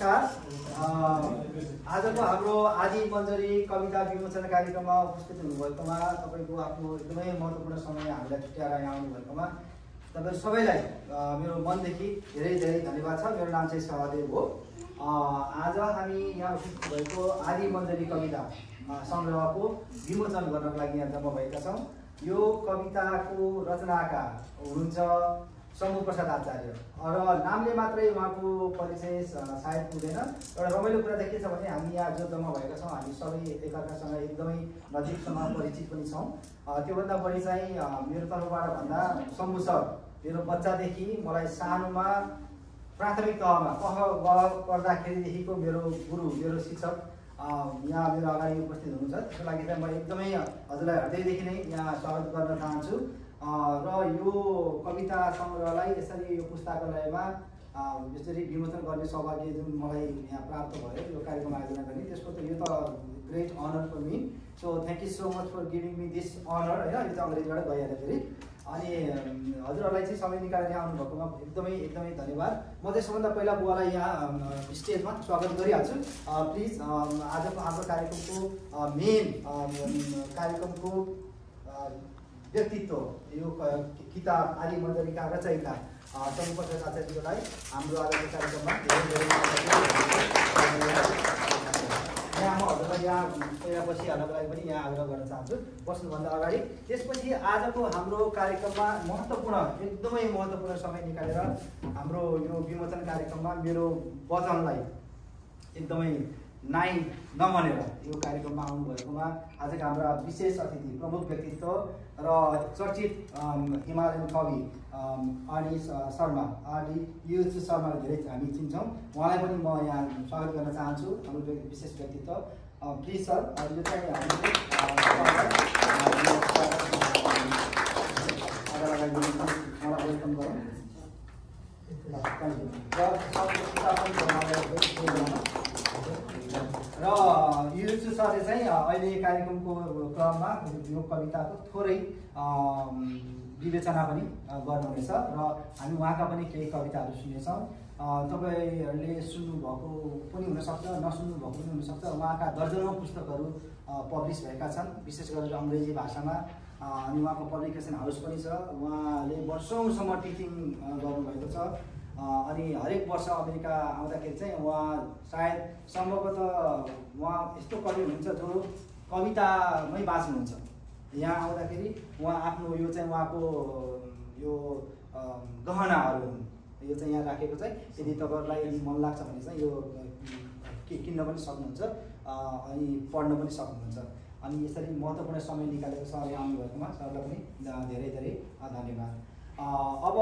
नमस्कार। आजको हाम्रो आदि मन्जरी कविता विमोचन कार्यक्रममा उपस्थित हुनुभएकोमा तपाईँको आफ्नो एकदमै महत्त्वपूर्ण समय हामीलाई छुट्याएर यहाँ आउनुभएकोमा तपाईँहरू सबैलाई मेरो मनदेखि धेरै धेरै धन्यवाद छ। मेरो नाम चाहिँ सहदेव हो। आज हामी यहाँ उपस्थित भएको आदि मन्जरी कविता सङ्ग्रहको विमोचन गर्नको लागि यहाँ जम्मा भएका छौँ। यो कविताको रचनाकार हुनुहुन्छ शम्भु प्रसाद आचार्य र नामले मात्रै उहाँको परिचय सायद पुग्दैन। एउटा रमाइलो कुरा चाहिँ के छ भने हामी यहाँ जो जम्मा भएका छौँ हामी सबै एकअर्कासँग एकदमै नजिकसँग परिचित पनि छौँ। त्योभन्दा बढी चाहिँ मेरो तर्फबाट भन्दा शम्भु सर मेरो बच्चादेखि मलाई सानोमा प्राथमिक तहमा पढ्दाखेरिदेखिको मेरो गुरु मेरो शिक्षक यहाँ मेरो अगाडि उपस्थित हुनुहुन्छ। त्यसको लागि चाहिँ म एकदमै हजुरलाई हृदयदेखि नै यहाँ स्वागत गर्न चाहन्छु। र यो कविता सङ्ग्रहलाई यसरी यो पुस्तकालयमा यसरी विमोचन गर्ने सौभाग्य जुन मलाई यहाँ प्राप्त भयो यो कार्यक्रम आयोजना गर्ने त्यसको त यो त great honour for me. So thank you so much for giving me this honour. होइन यो चाहिँ अङ्ग्रेजीबाट गइहाल्यो फेरि। अनि हजुरहरूलाई चाहिँ समय निकालेर यहाँ आउनुभएकोमा एकदमै एकदमै धन्यवाद। म चाहिँ सबभन्दा पहिला बुवालाई यहाँ स्टेजमा स्वागत गरिहाल्छु। प्लिज आजको हाम्रो कार्यक्रमको मेन कार्यक्रमको व्यक्तित्व यो किताब आदि मन्जरीका रचयिता शम्भु प्रसाद आचार्यजीलाई हाम्रो आजको कार्यक्रममा धेरै यहाँ म हजुरलाई यहाँ पहिला बसिहाल्नको लागि पनि यहाँ आग्रह गर्न चाहन्छु बस्नुभन्दा अगाडि। त्यसपछि आजको हाम्रो कार्यक्रममा एकदमै महत्त्वपूर्ण समय निकालेर हाम्रो यो विमोचन कार्यक्रममा मेरो वचनलाई एकदमै नमानेर यो कार्यक्रममा आउनुभएकोमा आजका हाम्रा विशेष अतिथि प्रमुख व्यक्तित्व र चर्चित हिमालयन कवि आदि शर्मा धेरै हामी चिन्छौँ। उहाँलाई पनि म यहाँ स्वागत गर्न चाहन्छु हाम्रो विशेष व्यक्तित्व। प्लिज सर यो चाहिँ वेलकम गरौँ। र युसु सरले चाहिँ अहिले कार्यक्रमको क्रममा यो कविताको थोरै विवेचना पनि गर्नुहुनेछ र हामी उहाँका पनि केही कविताहरू सुन्नेछौँ। तपाईँहरूले सुन्नुभएको पनि हुनसक्छ नसुन्नु भएको पनि हुनसक्छ। उहाँका दर्जनौँ पुस्तकहरू पब्लिस भएका छन् विशेष गरेर अङ्ग्रेजी भाषामा। अनि उहाँको पब्लिकेसन हाउस पनि छ। उहाँले वर्षौँसम्म टिचिङ गर्नुभएको छ। अनि हरेक वर्ष अमेरिका आउँदाखेरि चाहिँ उहाँ सायद सम्भवतः उहाँ यस्तो कवि हुनुहुन्छ जो कवितामै बाँच्नुहुन्छ। यहाँ आउँदाखेरि उहाँ आफ्नो यो चाहिँ उहाँको यो गहनाहरू हुन्। यो चाहिँ यहाँ राखेको चाहिँ यदि तपाईँहरूलाई यदि मन लाग्छ भने चाहिँ यो किन्न पनि सक्नुहुन्छ अनि पढ्न पनि सक्नुहुन्छ। अनि यसरी महत्त्वपूर्ण समय निकालेर सर यहाँ आउनुभएकोमा सरलाई पनि धेरै धेरै धन्यवाद। अब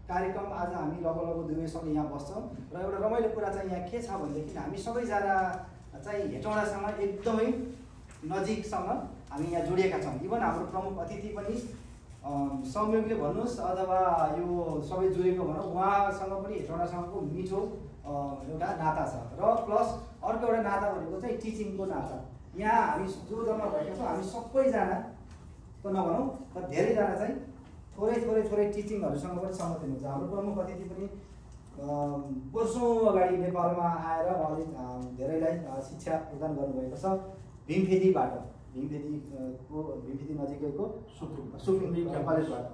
कार्यक्रम आज हामी लगभग 2 बजीसम्म यहाँ बस्छौँ र एउटा रमाइलो कुरा चाहिँ यहाँ के छ भनेदेखि हामी सबैजना चाहिँ हेटौँडासँग एकदमै नजिकसँग हामी यहाँ जोडिएका छौँ। इभन हाम्रो प्रमुख अतिथि पनि संयोगले भन्नुहोस् अथवा यो सबै जोडेको भनौँ उहाँसँग पनि हेटौँडासँगको मिठो एउटा नाता छ। र प्लस अर्को एउटा नाता भनेको चाहिँ टिचिङको नाता। यहाँ हामी जो जम्मा भएका छौँ हामी सबैजना त नभनौँ तर धेरैजना चाहिँ थोरै टिचिङहरूसँग पनि सहमति हुनुहुन्छ। हाम्रो प्रमुख अतिथि पनि वर्षौँ अगाडि नेपालमा आएर उहाँले धेरैलाई शिक्षा प्रदान गर्नुभएको छ भीमफेदीबाट। भीमफेदी नजिकैको सुप्रिम कलेजबाट।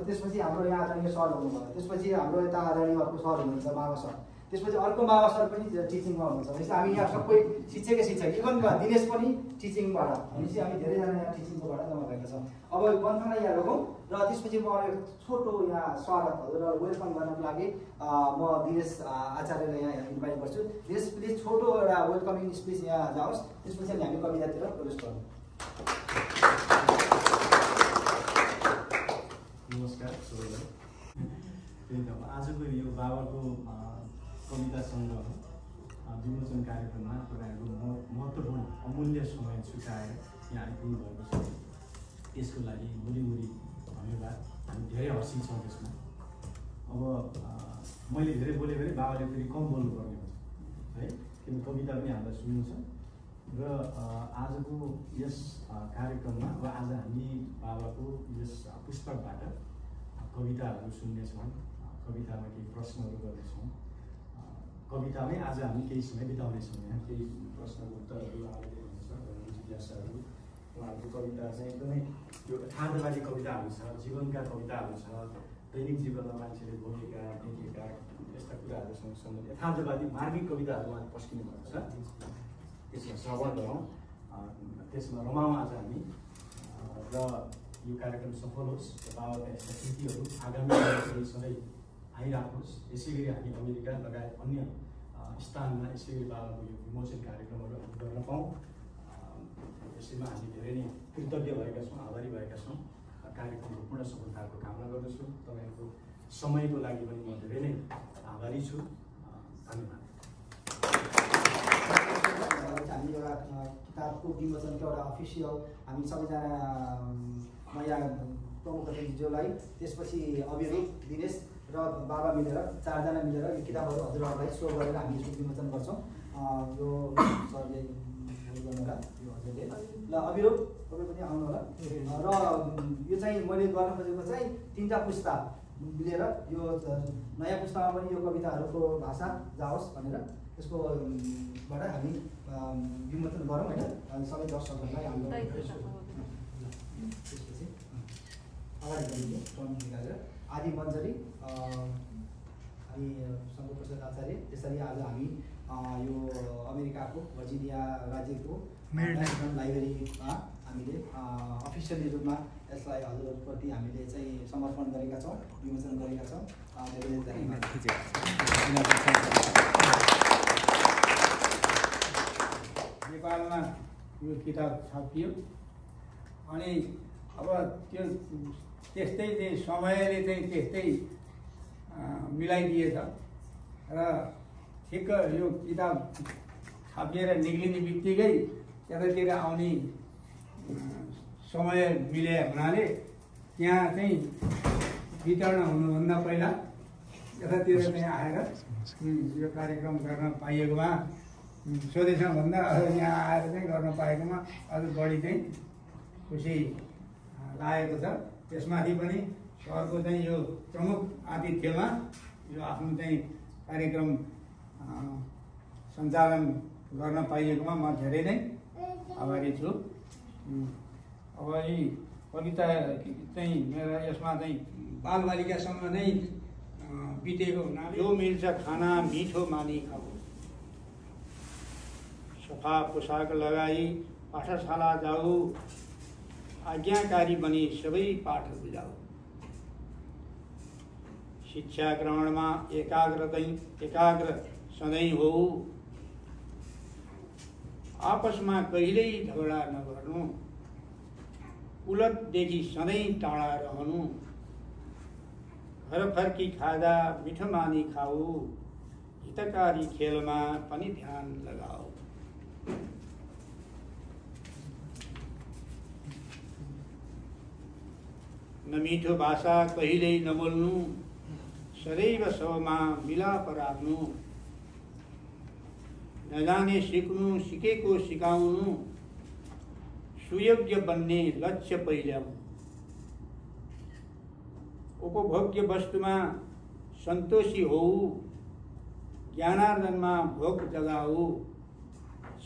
त्यसपछि हाम्रो यहाँ आदरणीय सर हुनुभयो। त्यसपछि हाम्रो यता आदरणीय अर्को सर हुनुहुन्छ मामा सर। त्यसपछि अर्को मामा सर पनि टिचिङमा हुनुहुन्छ। भनेपछि हामी यहाँ सबै शिक्षक इभन दिनेश पनि टिचिङबाट। भनेपछि हामी धेरैजना यहाँ टिचिङकोबाट जम्मा भएका छौँ। अब बन्थनलाई यहाँ लगौँ र त्यसपछि म एक छोटो यहाँ स्वागत हजुरलाई वेलकम गर्नको लागि म दिनेश आचार्यलाई यहाँ इन्भाइट गर्छु। दिनेश प्लिज छोटो एउटा वेलकमिङ स्पिच यहाँ जाओस्। त्यसपछि हामी कवितातिर प्रवेश गरौँ। नमस्कार सबैलाई। आजको यो बाबाको कविता सङ्ग्रह विमोचन कार्यक्रममा तपाईँहरूको महत्त्वपूर्ण अमूल्य समय छुट्याएर यहाँ आइपुग्नु भएको छ। त्यसको लागि मुरी धन्यवाद। हामी धेरै हर्षित छौँ त्यसमा। अब मैले धेरै बोलेँ भने बाबाले फेरि कम बोल्नुपर्ने हुन्छ है, किन कविता पनि हामीलाई सुन्नु छ। र आजको यस कार्यक्रममा अब आज हामी बाबाको यस पुस्तकबाट कविताहरू सुन्नेछौँ। कवितामा केही प्रश्नहरू गर्नेछौँ। कवितामै आज हामी केही समय बिताउनेछौँ। यहाँ केही प्रश्नको उत्तरहरू आउँदै हुनुहुन्छ, जिज्ञासाहरू। उहाँहरूको कविता चाहिँ एकदमै यो यथार्थवादी कविताहरू छ, जीवनका कविताहरू छ, दैनिक जीवनमा मान्छेले भोगेका देखेका यस्ता कुराहरूसँग सम्बन्धित यथार्थवादी मार्मिक कविताहरू उहाँ पस्किनु भएको छ। त्यसमा श्रवण गरौँ, त्यसमा रमाउँ आज हामी। र यो कार्यक्रम सफल होस्, बाबाका यस्ता कृतिहरू आगामी दिनहरू सधैँ आइराखोस्। यसै गरी हामी अमेरिका लगायत अन्य स्थानमा यसै गरी बाबाको यो विमोचन कार्यक्रमहरू हामी गर्न पाऊँ। यसैमा हामी धेरै नै कृतज्ञ भएका छौँ, आभारी भएका छौँ। कार्यक्रमको पूर्ण सफलताको कामना गर्दछु। तपाईँहरूको समयको लागि पनि म धेरै नै आभारी छु। धन्यवाद। हामी एउटा किताबको विमोचनको एउटा अफिसियल हामी सबैजना नयाँ प्रमुख अतिथिज्यूलाई, त्यसपछि अभिरूप, दिनेश र बाबा मिलेर 4 जना मिलेर यो किताबहरू हजुरहरूलाई सो गरेर हामी यसको विमोचन गर्छौँ। यो सरले गर्नुहोला, यो हजुरले ल अभिरूप तपाईँ पनि आउनु होला। र यो चाहिँ मैले गर्न खोजेको चाहिँ 3टा पुस्ता मिलेर यो नयाँ पुस्तामा पनि यो कविताहरूको भाषा जाओस् भनेर त्यसको बाट हामी विमोचन गरौँ होइन। सबै दर्शकहरूलाई हाम्रो त्यसपछि अगाडि बढियो टर्निङ निकालेर आदि मन्जरी अनि शङ्करप्रसाद आचार्य। त्यसरी आज हामी यो अमेरिकाको भर्जिनिया राज्यको नेसनल लाइब्रेरीमा हामीले अफिसियली रूपमा यसलाई हजुरप्रति हामीले चाहिँ समर्पण गरेका छौँ, विमोचन गरेका छौँ। धेरै धन्यवाद। नेपालमा यो किताब छापियो अनि अब त्यो त्यस्तै चाहिँ समयले चाहिँ त्यस्तै मिलाइदिएछ र ठिक्क यो किताब छापिएर निक्लिने बित्तिकै यतातिर आउने समय मिले हुनाले त्यहाँ चाहिँ वितरण हुनुभन्दा पहिला यतातिर चाहिँ आएर यो कार्यक्रम गर्न पाइएकोमा स्वदेशभन्दा यहाँ आएर चाहिँ गर्न पाएकोमा अझ बढी चाहिँ खुसी लागेको छ। त्यसमाथि पनि सरको चाहिँ यो प्रमुख आतिथ्यमा यो आफ्नो चाहिँ कार्यक्रम सञ्चालन गर्न पाइएकोमा म धेरै नै आभारी छु। अब यी कविता चाहिँ मेरा यसमा चाहिँ बालबालिकासँग नै बितेको हुनाले जो मिल्छ खाना मिठो मानी खाऊ, सफा पोसाक लगाई पाठशाला जाऊ, आज्ञाकारी बनी सबै पाठ बुझाऊ, शिक्षा ग्रहणमा एकाग्र सधैँ हो, आपसमा कहिल्यै झगडा नगर्नु, उलटदेखि सधैँ टाढा रहनु, घर फर्की खाँदा मिठो मानी खाऊ, हितकारी खेलमा पनि ध्यान लगाऊ। नमिठो भाषा कहिल्यै नबोल्नु, सदैव सबमा मिलाप राख्नु, नजाने सिक्नु सिकेको सिकाउनु, सुयोग्य बन्ने लक्ष्य पहिल्याउनु, उपभोग्य वस्तुमा सन्तोषी होऊ, ज्ञानार्जनमा भोग जगाऊ,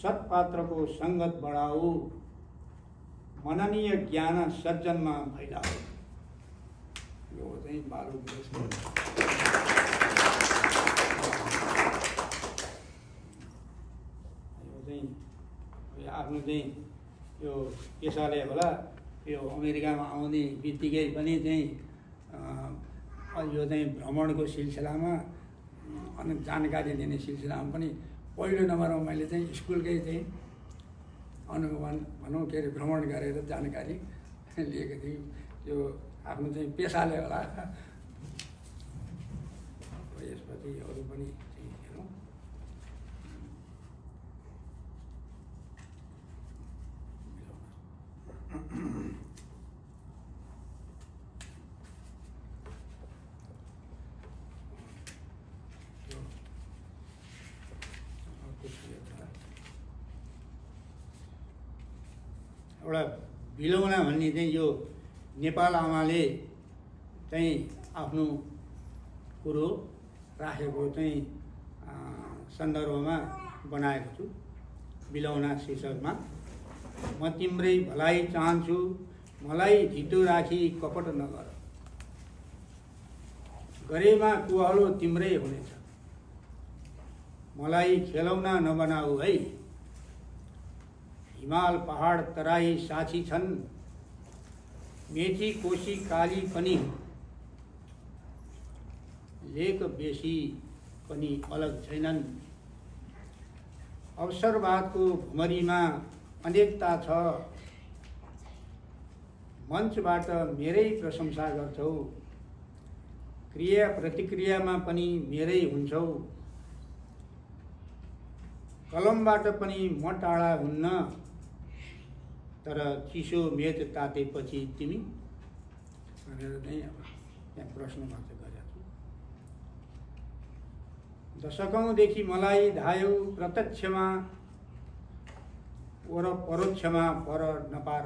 सत्पात्रको सङ्गत बढाऊ, मननीय ज्ञान सज्जनमा फैलाऊ। यो चाहिँ बाल उपदेशको यो चाहिँ आफ्नो चाहिँ यो पेसाले होला यो अमेरिकामा आउने बित्तिकै पनि चाहिँ यो चाहिँ भ्रमणको सिलसिलामा अनि जानकारी दिने सिलसिलामा पनि पहिलो नम्बरमा मैले चाहिँ स्कुलकै चाहिँ अनुगमन भनौँ के अरे भ्रमण गरेर जानकारी लिएको थिएँ। त्यो आफ्नो चाहिँ पेसाले होला। यसपछि अरू पनि हेरौँ। एउटा बिलौना भन्ने चाहिँ यो नेपाल आमाले चाहिँ आफ्नो कुरो राखेको चाहिँ सन्दर्भमा बनाएको छु। बिलौना शीर्षकमा म तिम्रै भलाइ चाहन्छु, मलाई धितो राखी कपट नगर। गरेमा कुहलो तिम्रै हुनेछ, मलाई खेलौना नबनाऊ है। हिमाल पहाड तराई साक्षी छन्, मेची कोशी काली पनि, लेक बेसी पनि अलग छैनन्। अवसरवादको भुमरीमा अनेकता छ, मञ्चबाट मेरै प्रशंसा गर्छौ, क्रिया प्रतिक्रियामा पनि मेरै हुन्छौ। कलमबाट पनि म टाढा हुन्न, तर चिसो मेच तातेपछि तिमी भनेर चाहिँ अब त्यहाँ प्रश्न मात्र गरेको छु। दशकौँदेखि मलाई धायौ प्रत्यक्षमा वर परोक्षमा पर नपार।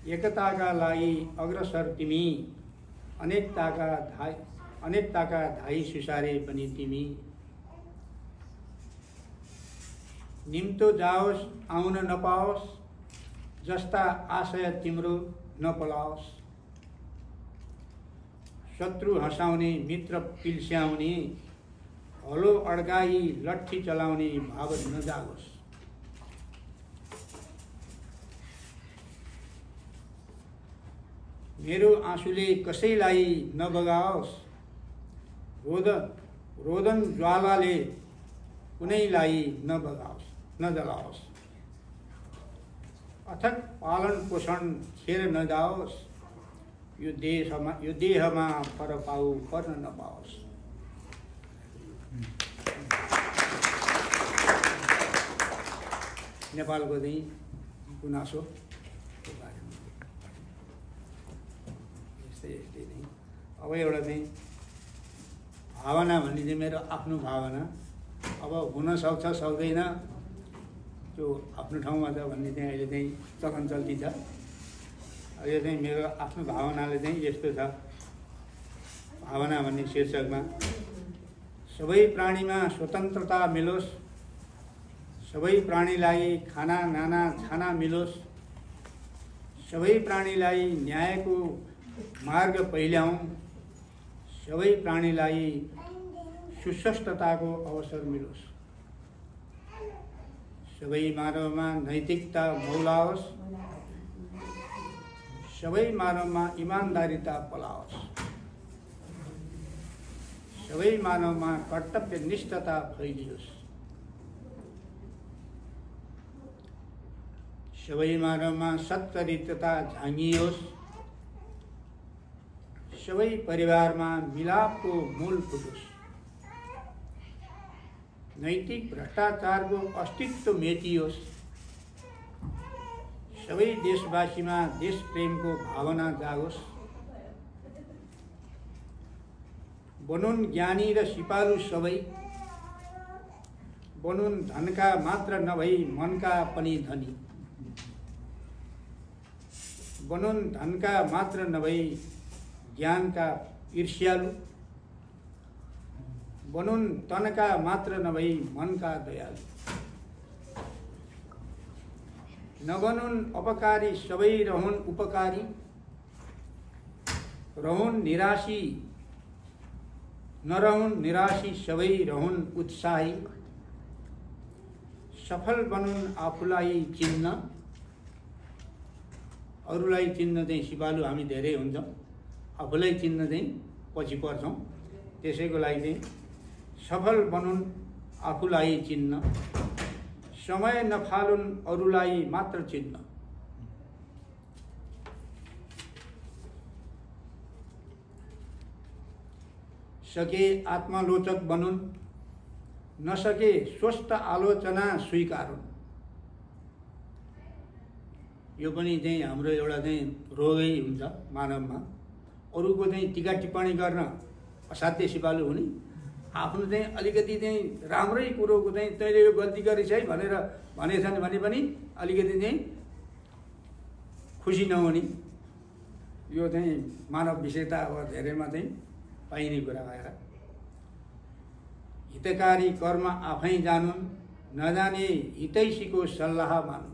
एकताका लागि अग्रसर तिमी, अनेकताका धाई सुसारे पनि तिमी। निम्तो जाओस् आउन नपाओस्, जस्ता आशय तिम्रो नपलाओस्। शत्रु हँसाउने मित्र पिल्स्याउने, हलो अड्काई लट्ठी चलाउने भाव नजागोस्। मेरो आँसुले कसैलाई नबगाओस्, रोदन ज्वालाले कुनैलाई नजलाओस्। अथक पालन पोषण खेर नजाओस्, यो देहमा पर पाऊ पर्न नपाओस्। नेपालको चाहिँ गुनासो यस्तै नै। अब एउटा चाहिँ भावना भन्ने चाहिँ मेरो आफ्नो भावना, अब हुन सक्छ सक्दैन त्यो आफ्नो ठाउँमा छ भन्ने चाहिँ अहिले चाहिँ चलन चल्ती छ। यो चाहिँ मेरो आफ्नो भावनाले चाहिँ यस्तो छ। भावना भन्ने शीर्षकमा सबै प्राणीमा स्वतन्त्रता मिलोस्, सबै प्राणीलाई खाना नाना छाना मिलोस्, सबै प्राणीलाई न्यायको मार्ग पहिल्याउँ, सबै प्राणीलाई सुस्वस्थताको अवसर मिलोस्, सबै मानवमा नैतिकता मौलाओस्, सबै मानवमा इमान्दारिता पलाओस्, सबै मानवमा कर्तव्यनिष्ठता फैलियोस्, सबै मानवमा सच्चरित्रता झाँगियोस्, सबै परिवारमा मिलापको मूल फुटोस्, नैतिक भ्रष्टाचारको अस्तित्व मेटियोस्, सबै देशवासीमा देश प्रेमको भावना जागोस्, बनुन् ज्ञानी र सिपालु सबै, बनुन् धनका मात्र नभई मनका पनि धनी, बनुन् धनका मात्र नभई ज्ञानका ईर्ष्यालु, बनुन् तनका मात्र नभई मनका दयालु, नबनुन् अपकारी सबै रहन् उपकारी, रहन् निराशी नरहुन् निराशी सबै रहन् उत्साही, सफल बनुन् आफूलाई चिन्न, अरूलाई चिन्न चाहिँ सिपालु हामी धेरै हुन्छौँ, आफूलाई चिन्न चाहिँ पछि पर्छौँ। त्यसैको लागि चाहिँ सफल बनुन् आफूलाई चिन्न, समय नफालुन् अरूलाई मात्र चिन्न, सके आत्मालोचक बनुन्, नसके स्वस्थ आलोचना स्वीकारुन्। यो पनि चाहिँ हाम्रो एउटा चाहिँ रोगै हुन्छ मानवमा, अरूको चाहिँ टीका टिप्पणी गर्न असाध्य सिपालु हुने, आफ्नो चाहिँ अलिकति चाहिँ राम्रै कुरोको चाहिँ तैँले यो गल्ती गरेछ है भनेर भनेछन् भने पनि अलिकति चाहिँ खुसी नहुने, यो चाहिँ मानव विषयता अब धेरैमा चाहिँ पाइने कुरा भएर हितकारी कर्म आफै जानुन्, नजाने हितैषीको सल्लाह मानुन्।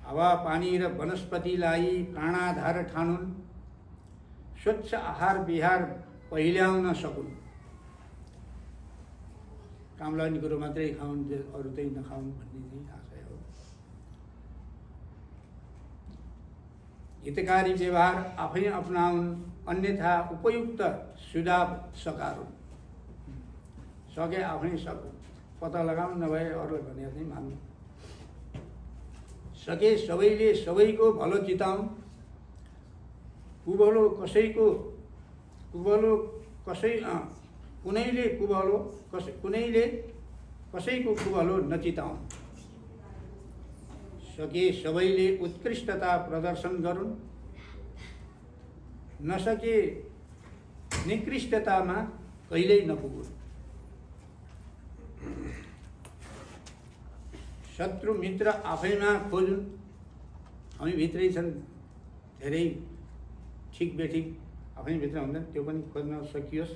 हावा पानी र वनस्पतिलाई प्राणाधार ठानुन्, स्वच्छ आहार विहार पहिल्याउन सकुन्। काम लाग्ने कुरो मात्रै खाउन्, अरू चाहिँ नखाउन् भन्ने चाहिँ आशय हो। हितकारी व्यवहार आफै अपनाउन्, अन्यथा उपयुक्त सुझाव सकारुन्। सके आफै पत्ता लगाउन्, नभए अरूलाई भनेर चाहिँ मान्नु। सके सबैले सबैको भलो चिताउन्, कुभलो कसैको कुनैले कसैको कुभलो नचिताउन्। सके सबैले उत्कृष्टता प्रदर्शन गरून्, नसके निकृष्टतामा कहिल्यै नपुगुन्। शत्रु मित्र आफैमा खोजुन्, हामी भित्रै छन्, धेरै ठिक बेठिक आफै भित्र हुँदैन, त्यो पनि खोज्न सकियोस्।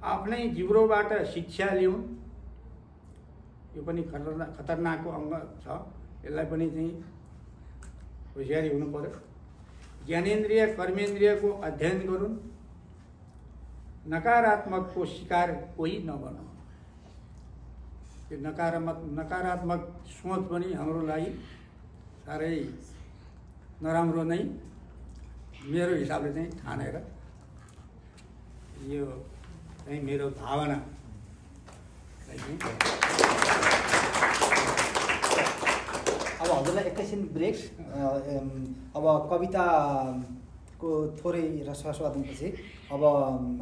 आफ्नै जिब्रोबाट शिक्षा लिउन्, यो पनि खतरनाकको अङ्ग छ, यसलाई पनि चाहिँ होसियारी हुनु पर्यो। ज्ञानेन्द्रिय कर्मेन्द्रियको अध्ययन गरून्, नकारात्मकको शिकार कोही नबनौँ। त्यो नकारात्मक सोच पनि हाम्रो लागि साह्रै नराम्रो नै मेरो हिसाबले चाहिँ ठानेर, यो चाहिँ मेरो भावना। अब हजुरलाई एकैछिन ब्रेक। अब कविताको थोरै रसवादनपछि अब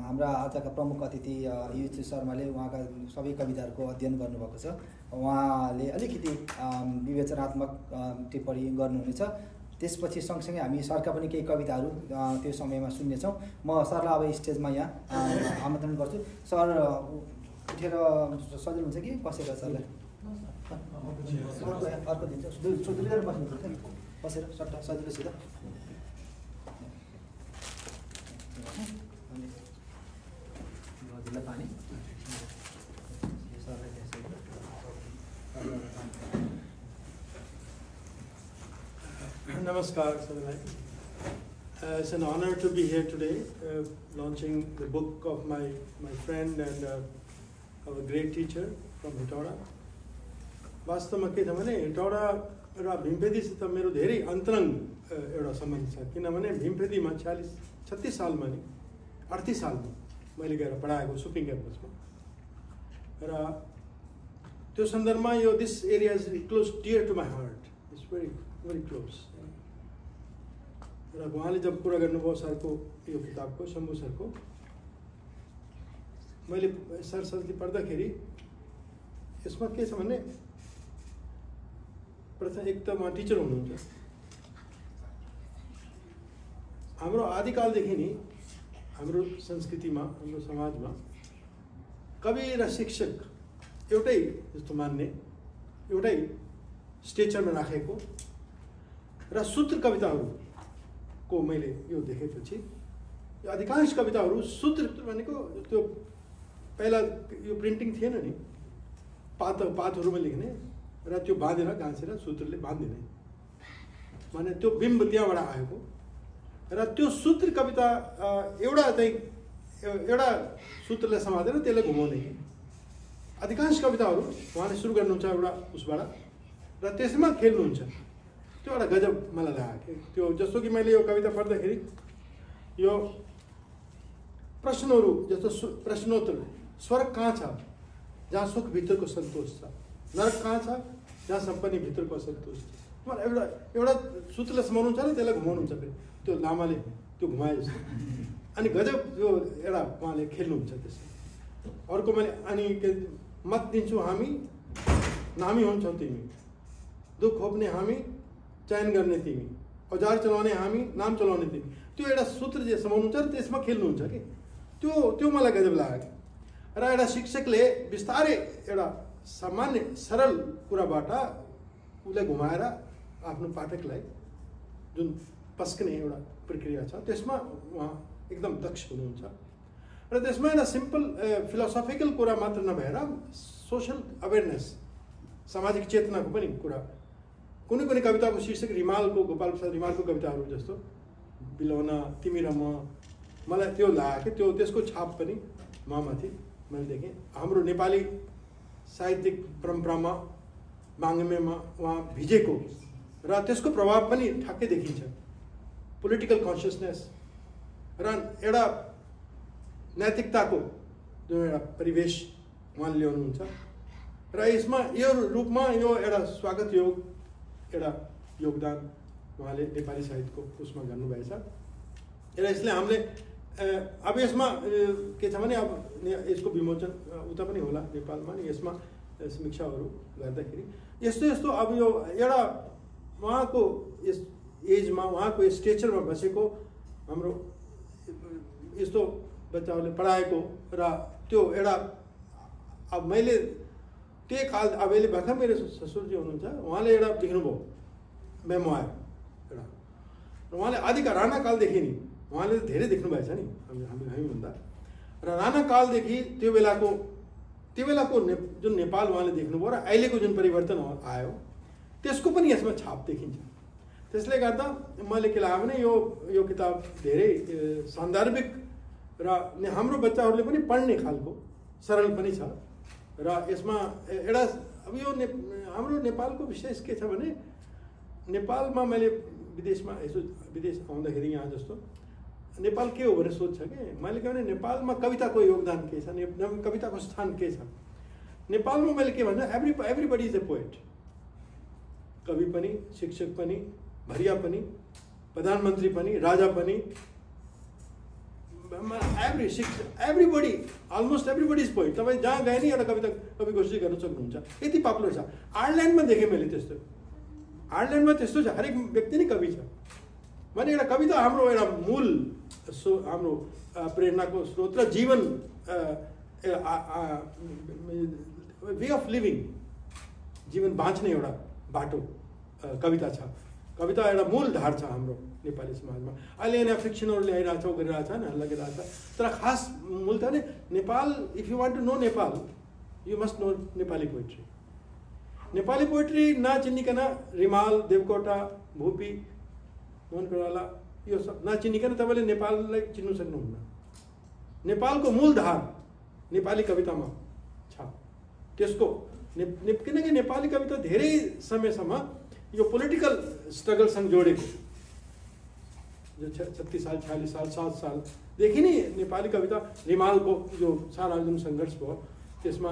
हाम्रा आजका प्रमुख अतिथि युसु शर्माले उहाँका सबै कविताहरूको अध्ययन गर्नुभएको छ। उहाँले अलिकति विवेचनात्मक टिप्पणी गर्नुहुनेछ। त्यसपछि सँगसँगै हामी सरका पनि केही कविताहरू त्यो समयमा सुन्नेछौँ। म सरलाई अब स्टेजमा यहाँ आमन्त्रण गर्छु। सर उठेर सजिलो हुन्छ कि बसेर सरलाई अर्को दिन्छ, दुईजना बस्नुहुन्छ नि, बसेर सट्टा सजिलोसित। हजुरलाई पानी Namaskar, Sadhai. It's an honor to be here today, launching the book of my friend and our great teacher from Hetauda. वास्तवमा के छ भने हेटौडा र भीमपेदीसित मेरो धेरै अन्तरङ्ग एउटा सम्बन्ध छ। किनभने भीमपेदीमा 36 सालमा नि 38 सालमा मैले गएर पढाएको सुपिङ क्याम्पसमा, र त्यो सन्दर्भमा यो this area is close dear to my heart, it's very very close. र उहाँले जब कुरा गर्नुभयो सरको यो किताबको, शम्भु सरको, मैले सरस्वती पढ्दाखेरि यसमा के छ भने प्रथम एक त उहाँ टिचर हुनुहुन्छ। हाम्रो आदिकालदेखि नि हाम्रो संस्कृतिमा, हाम्रो समाजमा कवि र शिक्षक एउटै जस्तो मान्ने, एउटै स्टेचरमा राखेको र सूत्र कविताहरूको मैले यो देखेपछि अधिकांश कविताहरू सूत्र भनेको त्यो पहिला यो प्रिन्टिङ थिएन नि, पातहरूमा लेख्ने र त्यो बाँधेर गाँसेर सूत्रले बाँधिदिने, भने त्यो बिम्ब त्यहाँबाट आएको। र त्यो सूत्र कविता एउटा सूत्रलाई समातेर त्यसलाई घुमाउने कि अधिकांश कविताहरू उहाँले सुरु गर्नुहुन्छ एउटा उसबाट र त्यसमा खेल्नुहुन्छ। त्यो एउटा गजब मलाई लाग्यो। त्यो जस्तो कि मैले यो कविता पढ्दाखेरि यो प्रश्नहरू जस्तो प्रश्नोत्तर, स्वर्ग कहाँ छ जहाँ सुख भित्रको सन्तोष छ, नरक कहाँ छ जहाँ सम्पत्ति भित्रको असन्तोष छ। मलाई एउटा सूत्रलाई समाउनुहुन्छ र त्यसलाई घुमाउनुहुन्छ, फेरि त्यो लामाले त्यो घुमाए जस्तो। अनि गजब त्यो एउटा उहाँले खेल्नुहुन्छ त्यसमा। अर्को मैले अनि मत दिन्छौ हामी नामी हुन्छौ तिमी, दुख खोप्ने हामी चयन गर्ने तिमी, औजार चलाउने हामी नाम चलाउने तिमी। त्यो एउटा सूत्र जे समाउनुहुन्छ र त्यसमा खेल्नुहुन्छ कि त्यो मलाई गजब लाग्यो। र एउटा शिक्षकले बिस्तारै एउटा सामान्य सरल कुराबाट उसलाई घुमाएर आफ्नो पाठकलाई जुन पस्कने एउटा प्रक्रिया छ त्यसमा उहाँ एकदम दक्ष हुनुहुन्छ। र त्यसमा एउटा सिम्पल फिलोसफिकल कुरा मात्र नभएर सोसल अवेरनेस, सामाजिक चेतनाको पनि कुरा। कुनै कुनै कविताको शीर्षक रिमालको, गोपाल प्रसाद रिमालको कविताहरू जस्तो बिलौना, तिमी र म, मलाई त्यो लाग्यो कि त्यसको छाप पनि ममाथि मैले देखेँ। हाम्रो नेपाली साहित्यिक परम्परामा, माङ्गेमा उहाँ भिजेको र त्यसको प्रभाव पनि ठ्याक्कै देखिन्छ। पोलिटिकल कन्सियसनेस र एउटा नैतिकताको जुन एउटा परिवेश उहाँले ल्याउनुहुन्छ र यसमा यो रूपमा यो एउटा स्वागत योग एउटा योगदान उहाँले नेपाली साहित्यको उसमा गर्नुभएछ। र यसले हामीले अब यसमा के छ भने अब यसको विमोचन उता पनि होला नेपालमा नि, यसमा समीक्षाहरू गर्दाखेरि यस्तो यस्तो अब यो एउटा उहाँको यस एजमा, उहाँको स्टेचरमा बसेको हाम्रो यस्तो बच्चाहरूले पढाएको र त्यो एउटा अब मैले त्यही काल अब अहिले भर्खर मेरो ससुरजी हुनुहुन्छ, उहाँले एउटा लेख्नुभयो मेमोयर एउटा, र उहाँले आदिका राणा कालदेखि नि उहाँले धेरै देख्नु भएछ नि हामीभन्दा, र राणा कालदेखि त्यो बेलाको जुन नेपाल उहाँले देख्नुभयो र अहिलेको जुन परिवर्तन आयो त्यसको पनि यसमा छाप देखिन्छ। त्यसले गर्दा मैले के लाग्यो भने यो किताब धेरै सान्दर्भिक र हाम्रो बच्चाहरूले पनि पढ्ने खालको सरल पनि छ। र यसमा एउटा अब यो हाम्रो नेपालको विशेष के छ भने नेपालमा मैले विदेशमा यसो विदेश आउँदाखेरि यहाँ जस्तो नेपाल के हो भनेर सोध्छ कि मैले के भने नेपालमा कविताको योगदान के छ, कविताको स्थान के छ। नेपालमा मैले के भन्दा एभ्रिबडी इज ए पोएट, कवि पनि, शिक्षक पनि, भरिया पनि, प्रधानमन्त्री पनि, राजा पनि, everybody almost everybody is poet. तपाईँ जहाँ गए नि एउटा कवि गोष्ठी गर्न सक्नुहुन्छ, यति पपुलर छ। आयरल्यान्डमा देखेँ मैले त्यस्तो, आयरल्यान्डमा त्यस्तो छ, हरेक व्यक्ति नै कवि छ। भने एउटा कविता हाम्रो एउटा मूल हाम्रो प्रेरणाको स्रोत र जीवन वे अफ लिभिङ, जीवन बाँच्ने एउटा बाटो कविता छ। कविता एउटा मूल धार छ हाम्रो नेपाली समाजमा। अहिले यहाँ फ्रिक्सनहरू ल्याइरहेछ, गरिरहेछ, हल्ला गरिरहेछ, तर खास मूल त नै Nepal. If you want to know Nepal, you must know Nepali poetry. Nepali poetry नचिनिकन रिमाल, देवकोटा, भूपी, मोहन कोइराला यो सब नचिनिकन तपाईँले नेपाललाई चिन्नु सक्नुहुन्न। नेपालको मूल धार नेपाली कवितामा छ। त्यसको किनकि नेपाली कविता धेरै समयसम्म यो पोलिटिकल स्ट्रगलसँग जोडेको, जो 36 साल, 46 साल, 7 सालदेखि नै नेपाली कविता रिमालको जो सारा जुन सङ्घर्ष भयो त्यसमा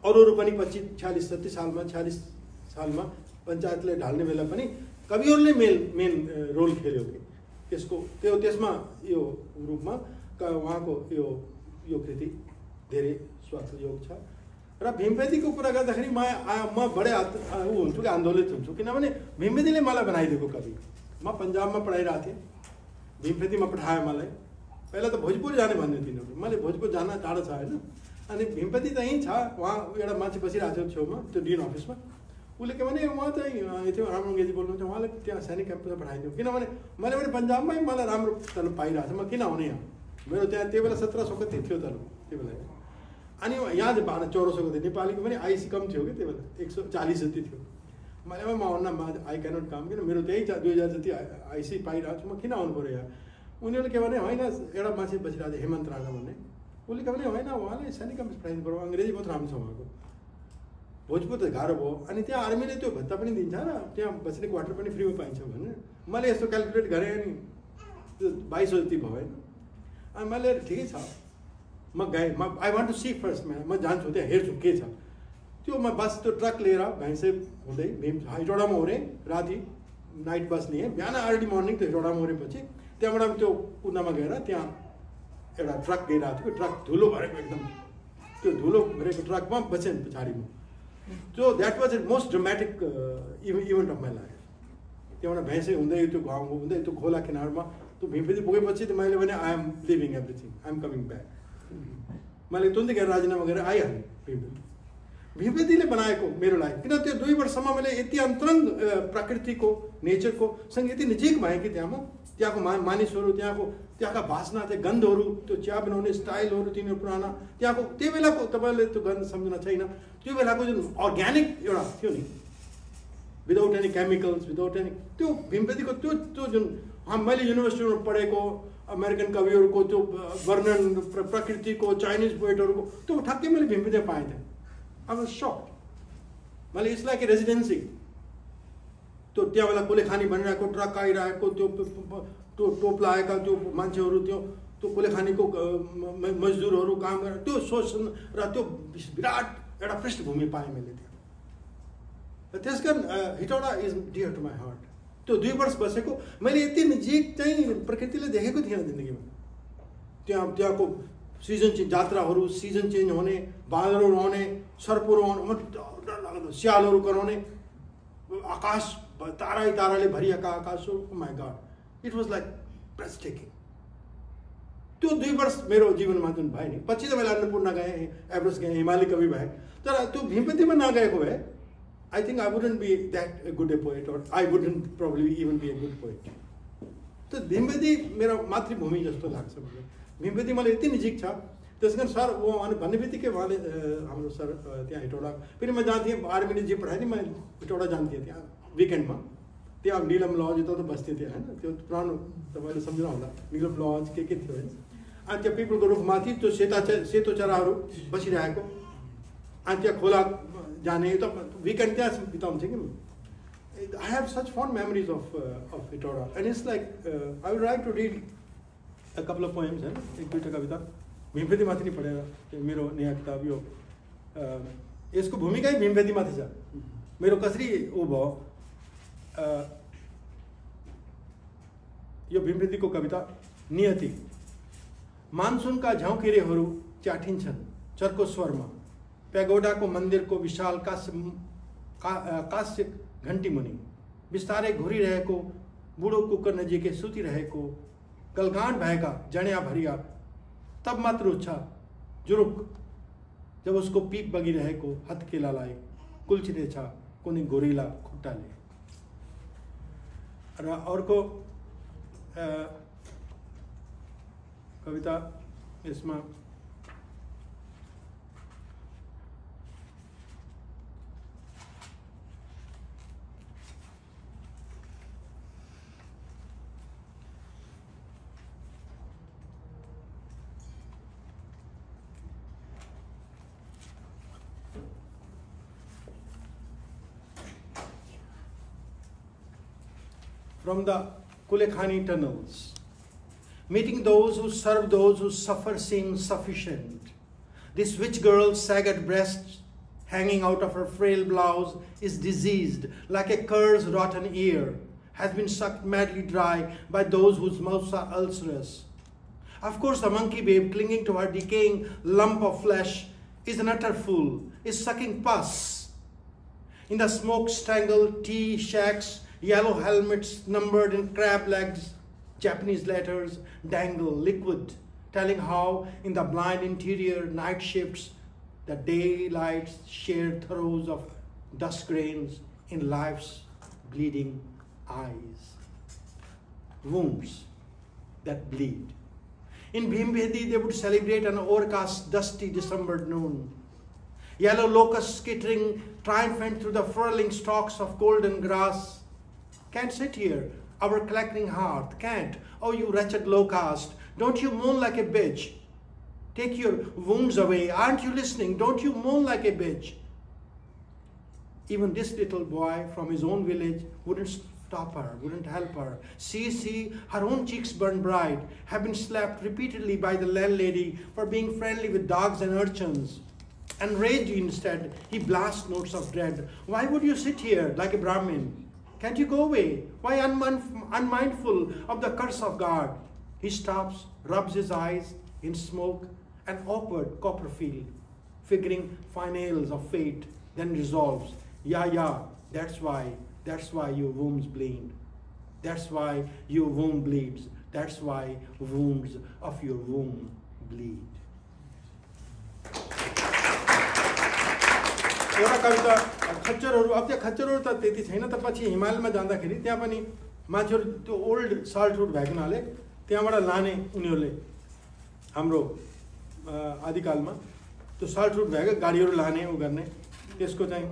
अरू पनि 46 सालमा 46 सालमा पञ्चायतले ढाल्ने बेला पनि कविहरूले मेन रोल खेल्यो कि त्यसमा यो रूपमा उहाँको यो कृति धेरै स्वार्थयोग छ। र भीमपेदीको कुरा गर्दाखेरि म बडै हुन्छु कि आन्दोलित हुन्छु, किनभने भीमपेदीले मलाई बनाइदिएको कवि। म पन्जाबमा पढाइरहेको थिएँ, भीमपेदीमा पठायो मलाई। पहिला त भोजपुर जाने भन्ने तिनीहरू, मैले भोजपुर जान टाढो छ होइन। अनि भीमपेदी त यहीँ छ, उहाँ एउटा मान्छे बसिरहेको थियो छेउमा, त्यो डिन अफिसमा। उसले के भने उहाँ चाहिँ त्यो राम्रो अङ्ग्रेजी बोल्नुहुन्छ, उहाँले त्यहाँ सैनिक क्याम्पमा पठाइदियो। किनभने मैले पनि पन्जाबमै मलाई राम्रो तलब पाइरहेको छ, म किन आउने यहाँ। मेरो त्यहाँ त्यो बेला 1700 कति थियो तलब त्यो बेला। अनि यहाँ चाहिँ 1400 थियो, नेपालीको पनि आइसी कम थियो कि त्यो बेला, 140 जति थियो। मैले म आउन आई क्यानट काम, किन मेरो त्यही 2000 जति आइसी पाइरहेको छु, म किन आउनु पऱ्यो यहाँ। उनीहरूले के भने होइन, एउटा मान्छे बसिरहेको थियो हेमन्त राणा भन्ने, उसले के भने होइन उहाँले सैनिक क्याम्प पठाइदिनु पऱ्यो, अङ्ग्रेजी बहुत राम्रो छ उहाँको। भोजपुर त गाह्रो भयो, अनि त्यहाँ आर्मीले त्यो भत्ता पनि दिन्छ र त्यहाँ बस्ने क्वार्टर पनि फ्रीमा पाइन्छ भने मैले यस्तो क्यालकुलेट गरेँ, अनि त्यो 2200 जति भयो होइन। अनि मैले ठिकै छ, म गएँ, I want to see first, म जान्छु त्यहाँ हेर्छु के छ। त्यो म बस त्यो ट्रक लिएर भैँसे हुँदै हेटौडामा ओरेँ, राति नाइट बस लिएँ, बिहान अर्ली मर्निङ त्यो हेटौडामा ओरेपछि त्यहाँबाट त्यो कुनामा गएर त्यहाँ एउटा ट्रक गइरहेको थियो, ट्रक धुलो भरेको एकदम, त्यो धुलो भरेको ट्रकमा बसेँ पछाडि म। त्यो that was a most dramatic event of my life. त्यहाँबाट भैँसे हुँदै त्यो गाउँ हुँदै त्यो खोला किनारमा त्यो भीमपेदी पुगेपछि त मैले भने I am leaving everything, I am coming back. मैले तुरन्तै गएर राजीनामा गरेर आइहालेँ भीमपेदीले बनाएको मेरो लागि। किन त्यो 2 वर्षसम्म मैले यति अन्तरङ्ग प्रकृतिको नेचरको सँग यति नजिक भएँ कि त्यहाँको मानिसहरू, त्यहाँका भाषा, त्यो गन्धहरू, त्यो चिया बनाउने स्टाइलहरू तिनीहरू पुराना, त्यहाँको त्यो बेलाको तपाईँले त्यो गन्ध सम्झना छैन, त्यो बेलाको जुन अर्ग्यानिक एउटा थियो नि, without any chemicals, without any, त्यो भीमपेदीको त्यो जुन मैले युनिभर्सिटीमा पढेको अमेरिकन कविहरूको त्यो वर्णन, प्रकृतिको, चाइनिज पोइटहरूको त्यो ठ्याक्कै मैले भीमपेदीमा पाएँ थिएँ। I was sucked. मैले इट्स लाइक ए रेजिडेन्सी। त्यो त्यहाँ बेला कोलेखानी भनिरहेको, ट्रक आइरहेको, त्यो टोप लगाएका त्यो मान्छेहरू, त्यो कोलेखानीको मजदुरहरू काम गरेर त्यो शोषण र त्यो विराट एउटा पृष्ठभूमि पाएँ मैले त्यहाँ। त्यस कारण Hetauda is dear to my heart. त्यो 2 वर्ष बसेको मैले यति नजिक चाहिँ प्रकृतिले देखेको थिएन जिन्दगीमा। त्यहाँको सिजन चेन्ज, जात्राहरू, सिजन चेन्ज हुने, बाँदरहरू आउने, सर्पहरू आउने, डर लाग्दो स्यालहरू कराउने, आकाश ताराले भरिएका आकाशहरू, my god, it was like breathtaking. त्यो 2 वर्ष मेरो जीवनमा जुन भयो नि, पछि त मैले अन्नपूर्ण गएँ, एभरेस्ट गएँ, हिमाली कवि भएँ, तर त्यो भीमपेदीमा नगएको भए I think I wouldn't be that good a poet, or I wouldn't probably even be a good poet. तो भीमपेदी मेरो मातृभूमि जस्तो लाग्छ मलाई। भीमपेदी मलाई यति नजिक छ, त्यस कारण सर वो भन्ने बित्तिकै उहाँले हाम्रो सर त्यहाँ हेटौडा, फेरि म जान्थेँ, आर्मीले जे पठाइदिएँ म हेटौडा जान्थेँ त्यहाँ विकेन्डमा। त्यहाँ निलम लज यता त बस्थेँ त्यहाँ होइन, त्यो पुरानो तपाईँले सम्झिनु होला, निलम लज के थियो होइन। अनि त्यहाँ पिपलको रुखमाथि त्यो सेतो चराहरू बसिरहेको, अनि त्यहाँ खोला जाने, त विकेन्ड त्यहाँ बिताउँछ कि। I have such fond memories of Hettauda, and it's like I would like to read a couple of poems, है, 1-2 कविता भीमपेदी माथि नै पढेर मेरो नयाँ किताब यो यसको भूमिका भीमपेदी माथि छ। मेरो कसरी ऊ भयो यो भीमपेदीको कविता नियति। मानसुनका झ्याउकिरेहरू च्याठिन्छन् चर्को स्वरमा, पेगोडाको मन्दिरको विशाल काश्य घन्टी मुनि, बिस्तारै घुरिरहेको बुढो कुकुर नजिकै सुतिरहेको, गलगान भएका जड्या भरिया तब मात्र उठ्छ जुरुक जब उसको पीप बगिरहेको हत्केलालाई कुल्चिँदैछ कुनै गोरिला खुट्टाले। र अर्को कविता यसमा from the Kulekhani tunnels, meeting those who serve those who suffer seems sufficient. This witch girl's sagged breast hanging out of her frail blouse is diseased like a cur's rotten ear, has been sucked madly dry by those whose mouths are ulcerous. Of course, the monkey babe clinging to her decaying lump of flesh is an utter fool, is sucking pus. In the smoke-strangled tea shacks, yellow helmets numbered in crab legs, Japanese letters dangle liquid, telling how in the blind interior night shifts, the daylight's shared throes of dust grains in life's bleeding eyes. Wounds that bleed. In Bhimbedi, they would celebrate an overcast, dusty December noon. Yellow locusts skittering triumphant through the furling stalks of golden grass. Can't sit here, our collecting hearth, can't. Oh, you wretched locust, don't you moan like a bitch? Take your wounds away, aren't you listening? Don't you moan like a bitch? Even this little boy from his own village wouldn't stop her, wouldn't help her. See, her own cheeks burn bright, have been slapped repeatedly by the landlady for being friendly with dogs and urchins. Enraged instead, he blasts notes of dread. Why would you sit here like a Brahmin? Can't you go away? Why unmindful of the curse of God? He stops, rubs his eyes in smoke, an awkward Copperfield, figuring finales of fate, then resolves, yeah, that's why your wombs bleed. That's why your womb bleeds. That's why wounds of your womb bleed. एउटा कविता खच्चरहरू, अब त्यहाँ खच्चरहरू त त्यति छैन, त पछि हिमालमा जाँदाखेरि त्यहाँ पनि मान्छेहरू त्यो ओल्ड सल्ट रुट भएको हुनाले त्यहाँबाट लाने उनीहरूले हाम्रो आदिकालमा त्यो सल्ट रुट भएको गाडीहरू लाने उ गर्ने त्यसको चाहिँ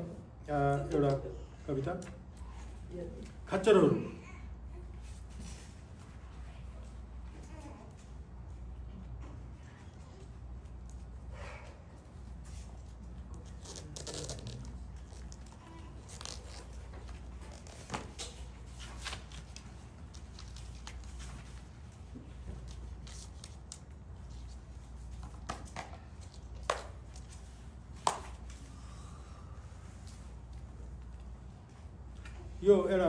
एउटा कविता खच्चरहरू। यो एउटा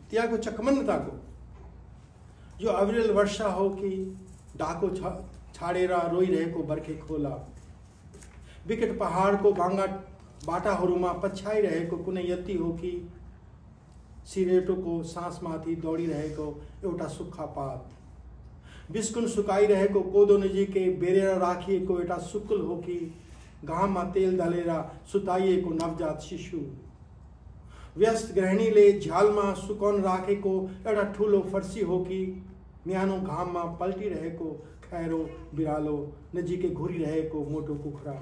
त्यहाँको चकमन्नताको यो अविरल वर्षा हो कि डाको छाडेर रोइरहेको बर्खे खोला, विकट पहाडको बाङ्गा बाटाहरूमा पछ्याइरहेको कुनै यति हो कि सिरेटोको सासमाथि दौडिरहेको एउटा सुक्खा पात, बिस्कुन सुकाइरहेको कोदो नजिकै बेरेर राखिएको एउटा सुकुल हो कि घाममा तेल दलेर सुताइएको नवजात शिशु, व्यस्त गृहिणीले झ्यालमा सुकाउन राखेको एउटा ठुलो फर्सी हो कि न्यानो घाममा पल्टिरहेको खैरो बिरालो, नजिकै घुरिरहेको मोटो कुखुरा,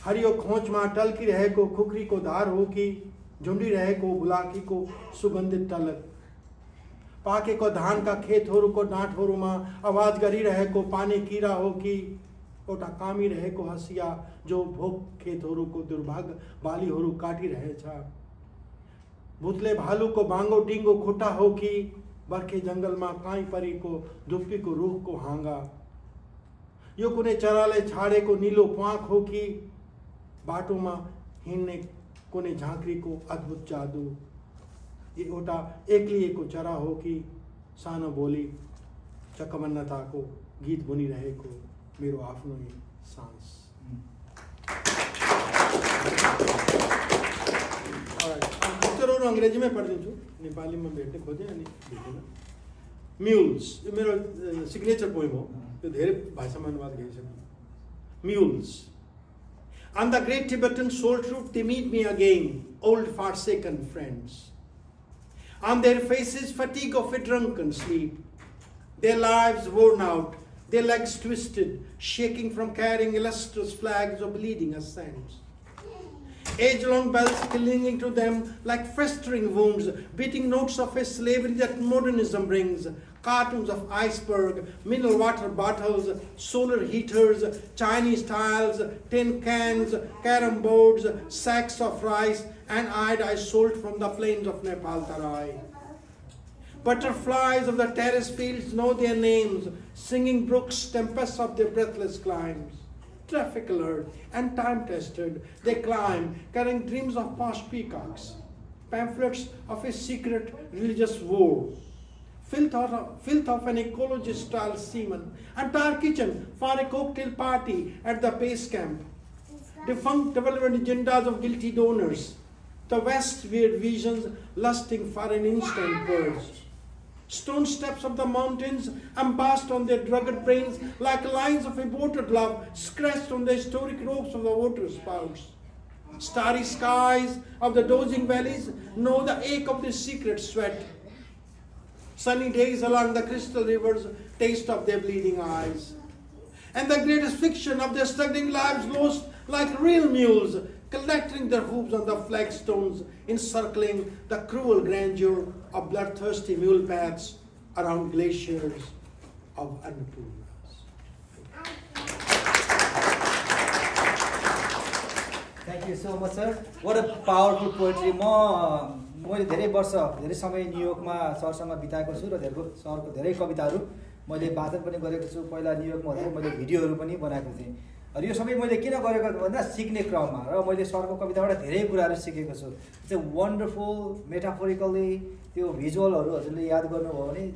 हरियो खोचमा टल्किरहेको खुख्रीको धार हो कि झुन्डिरहेको बुलाकीको सुगन्धित टलक, पाकेको धानका खेतहरूको डाँठहरूमा आवाज गरिरहेको पानी किरा हो कि एउटा कामिरहेको हँसिया जो भोक खेतहरूको दुर्भाग्य बालीहरू काटिरहेछ, भुतले भालुको बाङ्गो डिङ्गो खुट्टा हो कि बर्खे जङ्गलमा काहीँ परेको धुप्पीको रुखको हाँगा, यो कुनै चराले छाडेको निलो प्वाख हो कि बाटोमा हिँड्ने कुनै झाँक्रीको अद्भुत जादु, एउटा एक्लिएको चरा हो कि सानो बोली चकमन्नताको गीत बुनिरहेको मेरो आफ्नो सास। खच्चरहरू अङ्ग्रेजीमै पढिदिन्छु, नेपालीमा भेट्ने खोजेँ अनि भेटेन। म्युल्स यो मेरो सिग्नेचर पोइम हो, यो धेरै भाषामा अनुवाद गरिसकेँ। म्युल्स On the great Tibetan salt route they meet me again, old forsaken friends. On their faces fatigue of a drunken sleep, their lives worn out, their legs twisted, shaking from carrying illustrious flags of bleeding ascents. Age-long bells clinging to them like festering wounds, beating notes of a slavery that modernism brings, cartoons of iceberg, mineral water bottles, solar heaters, Chinese tiles, tin cans, carom boards, sacks of rice, and iodized salt from the plains of Nepal Tarai. Butterflies of the terrace fields know their names, singing brooks, tempests of their breathless climes. Traffic alert and time-tested, they climb, carrying dreams of past peacocks, pamphlets of a secret religious war, filth of an ecologist-style seaman, entire kitchen for a cocktail party at the base camp, defunct development agendas of guilty donors, the West's weird visions lusting for an instant purge. Stone steps of the mountains embossed on their drugged brains like lines of embroidered love scratched on the historic ropes of the water spouts. Starry skies of the dozing valleys know the ache of their secret sweat. Sunny days along the crystal rivers taste of their bleeding eyes. And the greatest fiction of their struggling lives lost like real mules, collecting their hooves on the flagstones, encircling the cruel grandeur of bloodthirsty mule paths around glaciers of Annapurnas. Thank you so much, sir. What a powerful poetry. मैले धेरै समय न्युयोर्कमा सरसँग बिताएको छु र सरको धेरै कविताहरू मैले वाचन पनि गरेको छु। पहिला न्युयोर्कमा हुँदाखेरि मैले भिडियोहरू पनि बनाएको थिएँ। र यो सबै मैले किन गरेको भन्दा सिक्ने क्रममा, र मैले सरको कविताबाट धेरै कुराहरू सिकेको छु। इट्स अ वन्डरफुल मेटाफोरिकली त्यो भिजुअलहरू हजुरले याद गर्नुभयो भने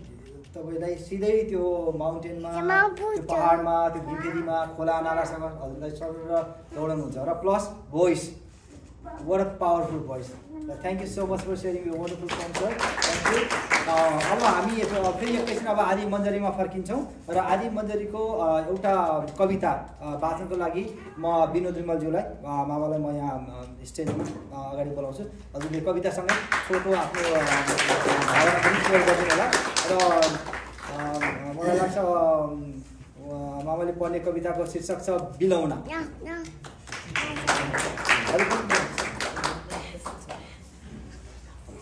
तपाईँलाई सिधै त्यो माउन्टेनमा, त्यो पहाडमा, त्यो भिखेरीमा, खोला नालासँग हजुरलाई सरेर दौडाउनुहुन्छ। र plus voice What a powerful voice. Thank you so much for sharing your wonderful song, sir. Thank you. अब हामी फेरि एकैछिन अब आदि मन्जरीमा फर्किन्छौँ र आदि मन्जरीको एउटा कविता वाचनको लागि म विनोद रिमलज्यूलाई मामालाई म यहाँ स्टेजमा अगाडि बोलाउँछु। हजुरले कवितासँगै छोटो आफ्नो भावना पनि सेयर गरिदिनु होला र मलाई लाग्छ मामाले पढ्ने कविताको शीर्षक छ बिलौना।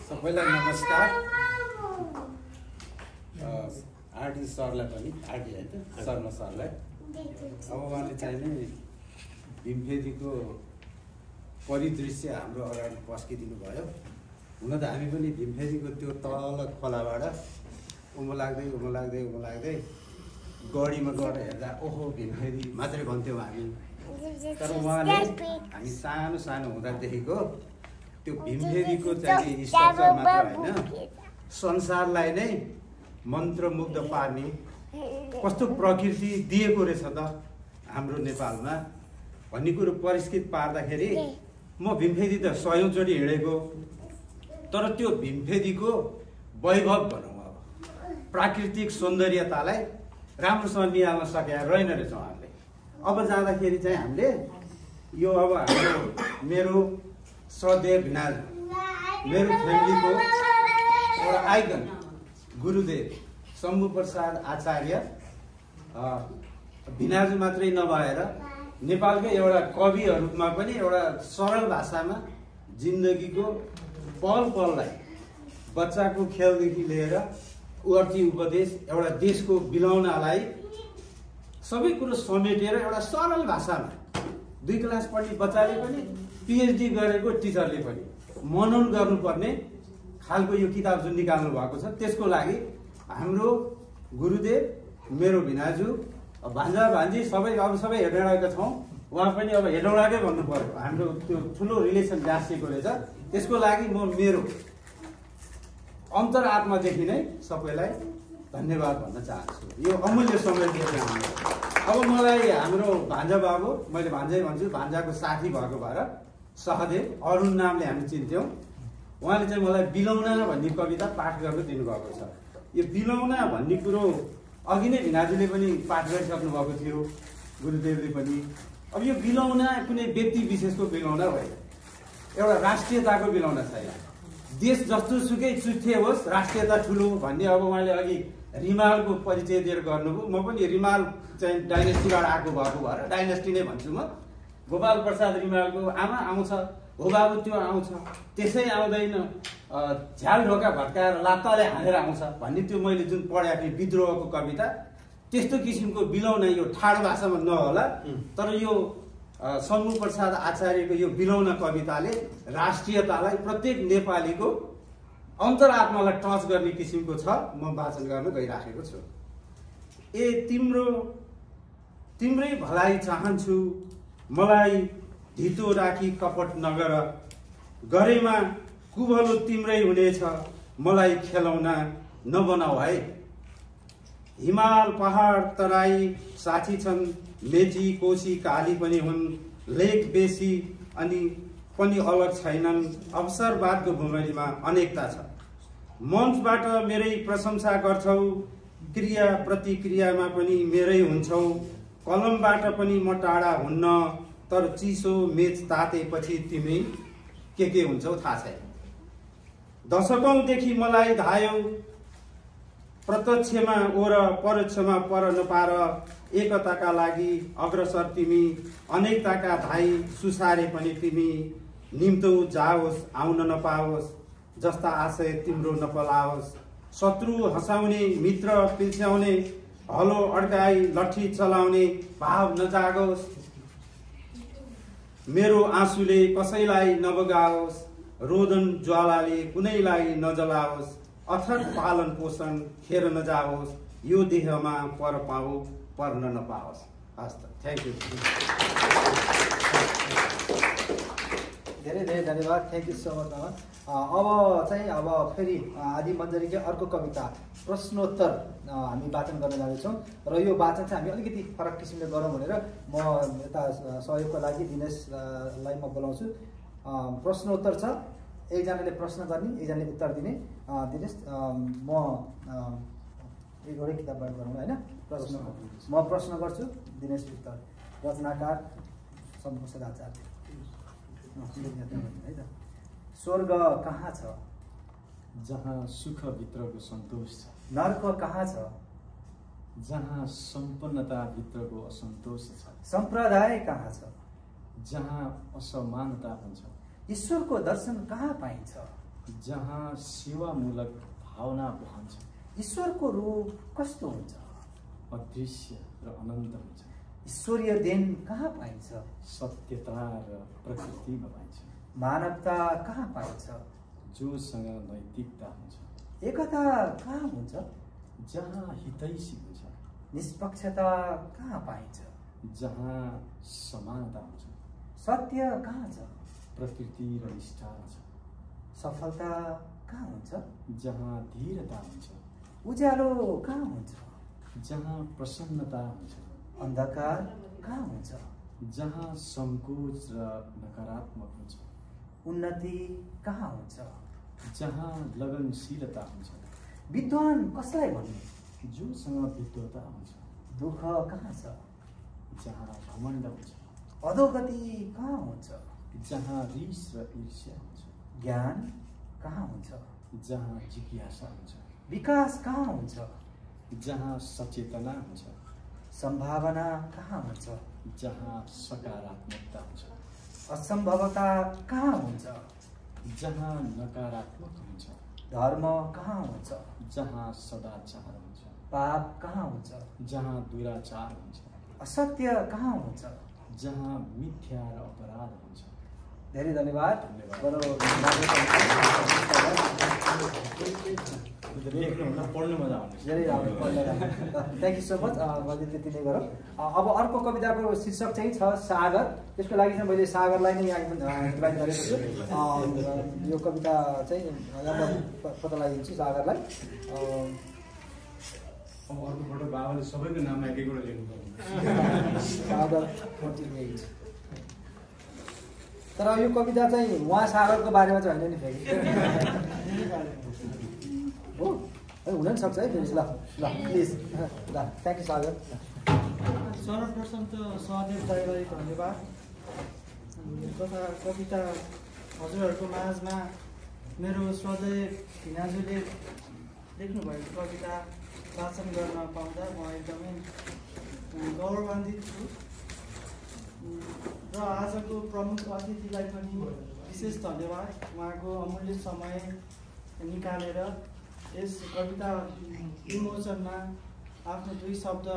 सबैलाई नमस्कार। आरडी सरलाई पनि आरडी होइन शर्मा सरलाई अब उहाँले चाहिँ नि भीमफेदीको परिदृश्य हाम्रो अगाडि पस्किदिनु भयो। हुन त हामी पनि भीमफेदीको त्यो तल खोलाबाट उम्लाग्दै गढीमा गएर हेर्दा ओहो भीमफेदी मात्रै भन्थ्यौँ हामी। तर उहाँले हामी सानो सानो हुँदादेखिको त्यो भीमफेदीको चाहिँ स्ट्रक्चर मात्र होइन संसारलाई नै मन्त्रमुग्ध पार्ने कस्तो प्रकृति दिएको रहेछ त हाम्रो नेपालमा भन्ने कुरो परिष्कृत पार्दाखेरि म भीमफेदी त 100औं चोटि हिँडेको, तर त्यो भीमफेदीको वैभव भनौँ अब प्राकृतिक सौन्दर्यतालाई राम्रोसँग निहाल्न सकेका रहेन रहेछौँ हामीले। अब जाँदाखेरि चाहिँ हामीले यो अब हाम्रो मेरो सदैव भिनाजु मेरो फ्यामिलीको एउटा आइकन गुरुदेव शम्भु प्रसाद आचार्य भिनाजु मात्रै नभएर नेपालकै एउटा कविहरूमा पनि एउटा सरल भाषामा जिन्दगीको पल पललाई बच्चाको खेलदेखि लिएर उर्ती उपदेश एउटा देशको बिलाउनलाई सबै कुरो समेटेर एउटा सरल भाषामा 2 क्लास पढ्ने बच्चाले पनि पिएचडी गरेको टिचरले पनि मनन गर्नुपर्ने खालको यो किताब जुन निकाल्नु भएको छ त्यसको लागि हाम्रो गुरुदेव मेरो भिनाजु भान्जा भान्जी सबै हेर्नेका छौँ। उहाँ पनि अब हेर्नेकै भन्नु पर्यो, हाम्रो त्यो ठुलो रिलेसन गाँसिएको रहेछ। त्यसको लागि म मेरो अन्तरात्मादेखि नै सबैलाई धन्यवाद भन्न चाहन्छु। यो अमूल्य समय दिएर हाम्रो अब मलाई हाम्रो भान्जा बाबु, मैले भान्जै भन्छु, भान्जाको साथी भएको भएर सहदेव अरुण नामले हामी चिन्थ्यौँ। उहाँले चाहिँ मलाई बिलौना भन्ने कविता पाठ गर्न दिनुभएको छ। यो बिलौना भन्ने कुरो अघि नै भिनाजुले पनि पाठ गरिसक्नु भएको थियो, गुरुदेवले पनि। अब यो बिलौना कुनै व्यक्ति विशेषको बिलौना होइन, एउटा राष्ट्रियताको बिलौना छैन। देश जस्तो सुकै चुथे होस् राष्ट्रियता ठुलो भन्ने अब उहाँले अघि रिमालको परिचय दिएर गर्नुभयो। म पनि रिमाल चाहिँ डाइनेस्टीबाट आएको भएको भएर डाइनेस्टी नै भन्छु म। गोपाल प्रसाद रिमालको आमा आउँछ, हो बाबु त्यो आउँछ, त्यसै आउँदैन, झ्याल ढोका भट्काएर लात्ताले हानेर आउँछ भन्ने त्यो मैले जुन पढेको थिएँ विद्रोहको कविता, त्यस्तो किसिमको बिलौना यो ठाडो भाषामा नहोला, तर यो शम्भु प्रसाद आचार्यको यो बिलौना कविताले राष्ट्रियतालाई प्रत्येक नेपालीको अन्तरात्मालाई टच गर्ने किसिमको छ। म वाचन गर्न गइराखेको छु। तिम्रै भलाइ चाहन्छु, मलाई धितो राखी कपट नगर, गरेमा कुभलो तिम्रै हुनेछ, मलाई खेलौना नबनाऊ है। हिमाल पहाड तराई साथी छन्, मेची कोशी काली पनि हुन्, लेक बेसी अनि पनि अलग छैनन्, अवसरवादको भूमिमा अनेकता छ। मञ्चबाट मेरै प्रशंसा गर्छौ, क्रिया प्रतिक्रियामा पनि मेरै हुन्छौ, कलमबाट पनि म टाढा हुन्न, तर चिसो मेच तातेपछि तिमी के हुन्छौ थाहा छैन। दशकौंदेखि मलाई धायौ, प्रत्यक्षमा ओर परोक्षमा पर नपार, एकताका लागि अग्रसर तिमी, अनेकताका धाई सुसारे पनि तिमी, निम्तो जाओस् आउन नपाओस्, जस्ता आशय तिम्रो नपलाओस्, शत्रु हँसाउने मित्र पिल्स्याउने, हलो अड्काई लट्ठी चलाउने भाव नजागोस्, मेरो आँसुले कसैलाई नबगाओस्, रोदन ज्वालाले कुनैलाई नजलाओस्, अथक पालन पोषण खेर नजाओस्, यो देहमा पर्न नपाओस्। हस् त, थ्याङ्क यू। धेरै धेरै धन्यवाद। थ्याङ्क यू सो मच मामा। अब फेरि आदि मन्जरीकै अर्को कविता प्रश्नोत्तर हामी वाचन गर्न जाँदैछौँ र यो वाचन चाहिँ हामी अलिकति फरक किसिमले गरौँ भनेर म यता सहयोगको लागि दिनेशलाई म बोलाउँछु। प्रश्नोत्तर छ। एकजनाले प्रश्न गर्ने, एकजनाले उत्तर दिने। दिनेश म एउटै किताबबाट गरौँ होइन? म प्रश्न गर्छु, दिनेश उत्तर। रचनाकार शम्भु सदाचार्य। है त। स्वर्ग कहाँ छ? जहाँ सुखभित्रको सन्तोष छ। नर्क कहाँ छ? जहाँ सम्पन्नताभित्रको असन्तोष छ। सम्प्रदाय कहाँ छ? जहाँ असमानता हुन्छ। ईश्वरको दर्शन कहाँ पाइन्छ? जहाँ सेवामूलक भावना बहन्छ। ईश्वरको रूप कस्तो हुन्छ? अदृश्य र अनन्त हुन्छ। ईश्वरीय देन कहाँ पाइन्छ? सत्यता र प्रकृतिमा पाइन्छ। मानवता कहाँ पाइन्छ? जोसँग नैतिकता हुन्छ। एकता कहाँ हुन्छ? जहाँ हितैषी हुन्छ। निष्पक्षता कहाँ पाइन्छ? जहाँ समानता हुन्छ। सत्य कहाँ छ? प्रकृति र निष्ठा छ। सफलता कहाँ हुन्छ? जहाँ धीरता हुन्छ। उज्यालो कहाँ हुन्छ? जहाँ प्रसन्नता हुन्छ। अन्धकार कहाँ हुन्छ? जहाँ सङ्कोच र नकारात्मक हुन्छ। उन्नति कहाँ हुन्छ? जहाँ लगनशीलता हुन्छ। विद्वान कसलाई भन्ने? जोसँग विद्वता हुन्छ। दुःख कहाँ छ? जहाँ घमण्ड हुन्छ। अधोगति कहाँ हुन्छ? जहाँ रिस र ईर्ष्या हुन्छ। ज्ञान कहाँ हुन्छ? जहाँ जिज्ञासा हुन्छ। विकास कहाँ हुन्छ? जहाँ सचेतना हुन्छ। सम्भावना कहाँ हुन्छ? जहाँ सकारात्मकता हुन्छ। असम्भवता कहाँ हुन्छ? जहाँ नकारात्मक हुन्छ। धर्म कहाँ हुन्छ? जहाँ सदाचार हुन्छ। पाप कहाँ हुन्छ? जहाँ दुराचार हुन्छ। असत्य कहाँ हुन्छ? जहाँ मिथ्या र अपराध हुन्छ। धेरै धन्यवाद। पढ्नु मजा आउँछ। धेरै राम्रो थ्याङ्क यू सो मच। मैले त्यति नै गरौँ। अब अर्को कविताको शीर्षक चाहिँ छ सागर। त्यसको लागि चाहिँ मैले सागरलाई नै यहाँ इन्भाइट गरेको छु। यो कविता चाहिँ यहाँ पत्ता लगाइदिन्छु सागरलाई। अब अर्कोपल्ट बाबाले सबैको नाममा एक एकवटा लेख्नु पर्छ। सागर 48। तर यो कविता चाहिँ उहाँ सागरको बारेमा चाहिँ होइन नि फेरि हो हुन नि सक्छ है फेरि। ल ल प्लिज ल थ्याङ्क यू सागर। सर्वप्रथम त सहदेव दाइलाई धन्यवाद तथा कविता हजुरहरूको माझमा मेरो श्रद्धेय भिनाजुले लेख्नुभएको कविता वाचन गर्न पाउँदा म एकदमै गौरवान्वित छु र आजको प्रमुख अतिथिलाई पनि विशेष धन्यवाद। उहाँको अमूल्य समय निकालेर यस कविता विमोचनमा आफ्नो 2 शब्द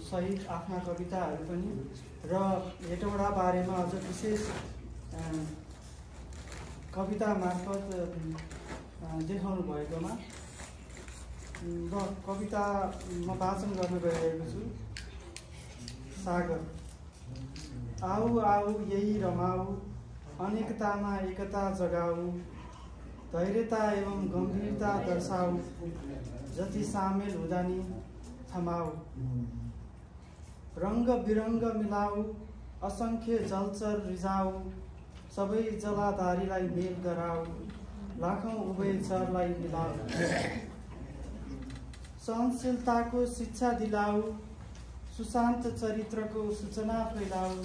सहित आफ्ना कविताहरू पनि र हेटौडा बारेमा अझ विशेष कविता मार्फत देखाउनु भएकोमा र कविता म वाचन गर्न गइरहेको छु। सागर। आऊ आऊ यही रमाऊ, अनेकतामा एकता जगाऊ, धैर्यता एवं गम्भीरता दर्शाऊ, जति सामेल हुँदा नि थमाऊ, रङ्ग बिरङ्ग मिलाऊ, असङ्ख्य जलचर रिजाऊ, सबै जलाधारीलाई मेल गराऊ, लाखौँ उभयचरलाई मिलाऊ, सहनशीलताको शिक्षा दिलाऊ, सुशान्त चरित्रको सूचना फैलाऊ,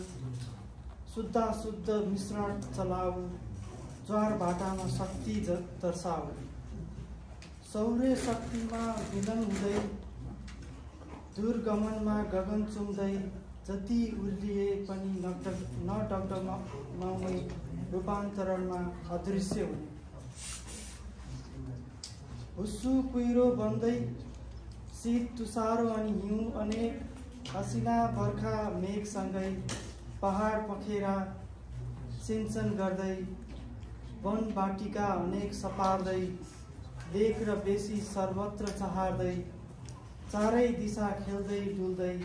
शुद्ध मिश्रण चलाऊ, ज्वार भाटामा शक्ति दर्शाऊ, सौर्य शक्तिमा मिलन हुँदै, दुर्गमनमा गगन चुम्दै, जति उर्लिए पनि नडगमगाउने रूपान्तरणमा अदृश्य हुने, हुस्सु कुहिरो बन्दै शीत तुषारो अनि हिउँ अनेक, असिना बर्खा मेघसँगै पहाड पखेरा सिञ्चन गर्दै, वन बाटिका अनेक सपार्दै, लेख र बेसी सर्वत्र चहार्दै, चारै दिशा खेल्दै डुल्दै,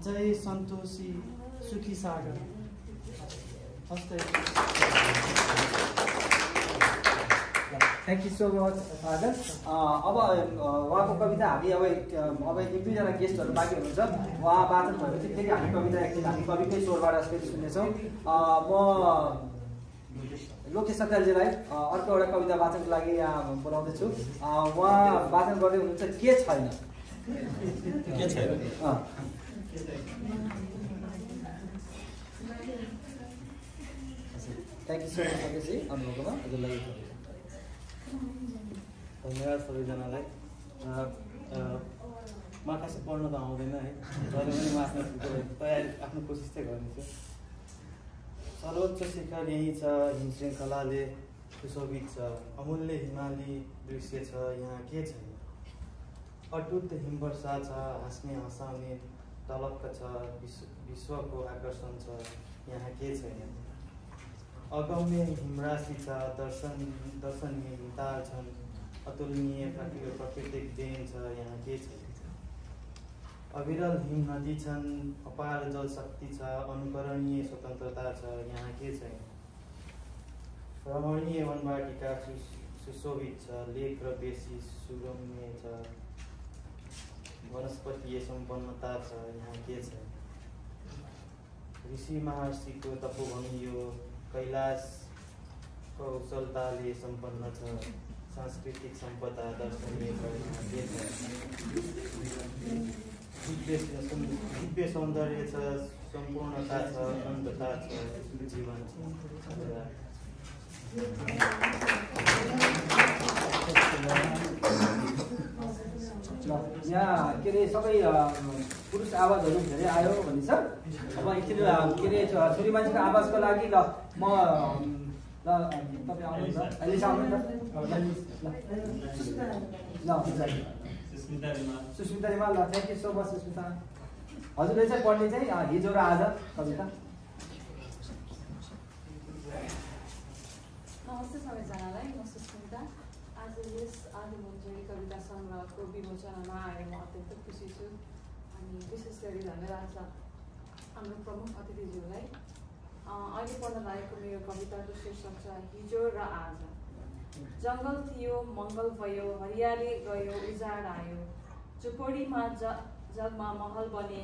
जय सन्तोषी सुखी सागर। हस्तै थ्याङ्क यू सो मच सागर। अब उहाँको कविता हामी अब 1-2जना गेस्टहरू बाँकी हुनुहुन्छ। उहाँ वाचन भएपछि फेरि हामी कविता एकछिन हामी कविकै स्वरबाट फेरि सुन्नेछौँ। म लोकेश सत्यालजीलाई अर्को एउटा कविता वाचनको लागि यहाँ बोलाउँदैछु। उहाँ वाचन गर्दै हुनुहुन्छ के छैन। थ्याङ्क यू सो मच सतीशजी आउनुभएकोमा हजुरलाई धन्यवाद सबैजनालाई। म खासै पढ्न त आउँदैन है, तर पनि म आफ्नो तयारी आफ्नो कोसिस चाहिँ गर्नेछु। सर्वोच्च शिखर यहीँ छ, हिम श्रृङ्खलाले सुशोभित छ, अमूल्य हिमाली दृश्य छ, यहाँ के छैन। अटुट हिमवर्षा छ, हाँस्ने हँसाउने तलक्क छ, विश्वको आकर्षण छ, यहाँ के छैन। अगम्य हिमराशि छ, दर्शनीय हिमताल छन्, अतुलनीय प्राकृतिक देन छ, यहाँ के छैन। अविरल हिम नदी छन्, अपार जलशक्ति छ, अनुकरणीय स्वतन्त्रता छ, यहाँ के छैन। रमणीय वनवाटिका सुशोभित छ, लेक र बेसी सुगम्य छ, वनस्पतीय सम्पन्नता छ, यहाँ के छैन। ऋषि महर्षिको तपोभूमि यो कैलाश कौशलताले सम्पन्न छ, सांस्कृतिक सम्पदा दर्शनीय छ, यहाँ के छैन। दिव्य सौन्दर्य छ, सम्पूर्णता छ, अनन्तता छ, जीवन छ। यहाँ के अरे सबै पुरुष आवाजहरू धेरै आयो भन्ने छ। अब एकचोटि के अरे छोरी मान्छेको आवाजको लागि ल म तपाईँ आउनु न अहिले आउनु न ल सुस्मिता रिमाल। ल thank you so much Sushmita. हजुरले चाहिँ पढ्ने चाहिँ हिजो र आज कविता। नमस्ते सबैजनालाई, म सुस्मिता। आज यस आदिमञ्जरी कविता सङ्ग्रहको विमोचनमा आएर म अत्यन्त खुसी छु। अनि विशेष गरी धन्यवाद छ हाम्रो प्रमुख अतिथिज्यूलाई। अहिले पढ्न लागेको मेरो कविताको शीर्षक छ हिजो र आज। जङ्गल थियो, मङ्गल भयो, हरियाली गयो, उजाड आयो, झुपडीमा जगमा महल बने,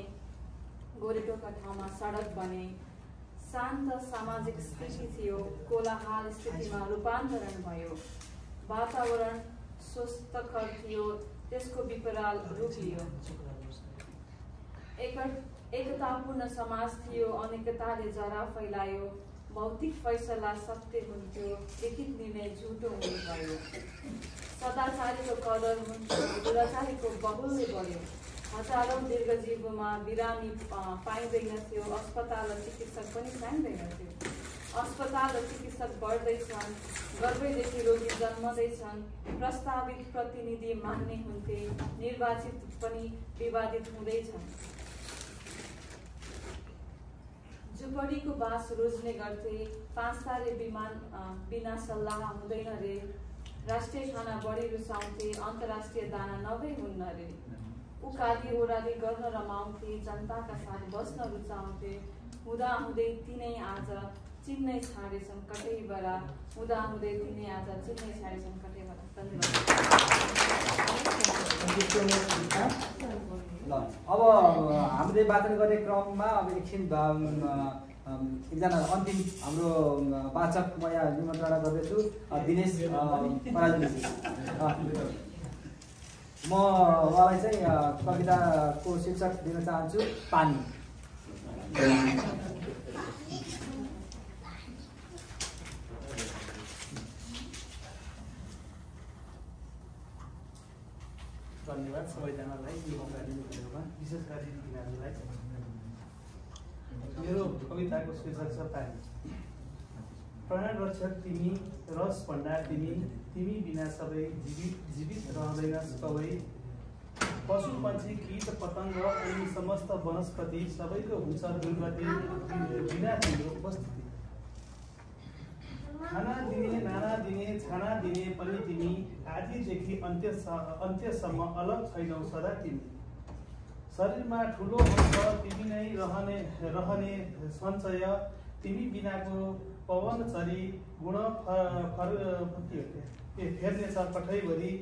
गोरेटोका ठाउँमा सडक बने, शान्त सामाजिक स्थिति थियो, कोलाहल स्थितिमा रूपान्तरण भयो, वातावरण स्वस्थकर थियो, त्यसको विपराल रूप लियो, एकतापूर्ण समाज थियो, अनेकताले जरा फैलायो, भौतिक फैसला सत्य हुन्थ्यो, लिखित निर्णय झुटो हुने भयो, सदाचारीको कदर हुन्थ्यो, दुराचारीको बहुलले बढ्यो, हजारौँ दीर्घजीवमा बिरामी पाइँदैनथ्यो, अस्पताल र चिकित्सक पनि चाहिँदैनथ्यो, अस्पताल र चिकित्सक बढ्दैछन्, गर्भैदेखि रोगी जन्मदैछन्, प्रस्तावित प्रतिनिधि मान्ने हुन्थे, निर्वाचित पनि विवादित हुँदैछन्, झुपडीको बास रोज्ने गर्थे, 5 तारे विमान बिना सल्लाह हुँदैन रे, राष्ट्रिय खाना बढी रुचाउँथे, अन्तर्राष्ट्रिय दाना नभई हुन्न रे, उकाली ओह्राली गर्न रमाउँथे, जनताका साथ बस्न रुचाउँथे, हुँदाहुँदै तिनै आज चिन्नै छाडेछन् कतैबरा, हुँदाहुँदै तिनै आज चिन्नै छाडेछन् कतैबरा। धन्यवाद। ल अब हामीले वाचन गर्ने क्रममा अब एकछिन एकजना अन्तिम हाम्रो वाचक म यहाँ निमन्त्रणा गर्दैछु दिनेश पराजुली। म उहाँलाई चाहिँ कविताको शीर्षक दिन चाहन्छु पानी। धन्यवाद सबैजनालाई यो मौका दिनुभएकोमा, विशेष गरी तिनीहरूलाई। मेरो कविताको शीर्षक छ पानी। प्राण रक्षक तिमी, रस भण्डार तिमी, तिमी बिना सबै जीवित रहँदैन सबै, पशु पक्षी कीट पतङ्ग अनि समस्त वनस्पति सबैको हुन्छ दुर्गति बिना तिम्रो उपस्थिति। खाना दिने, नाना दिने, छाना दिने पनि तिमी, आदिदेखि अन्त्यसम्म अलग छैनौ सदा तिमी। शरीरमा ठुलो अंश तिमी नै रहने सञ्चय, तिमी बिनाको पवन चरी गुण फेर्नेछ कठैभरि।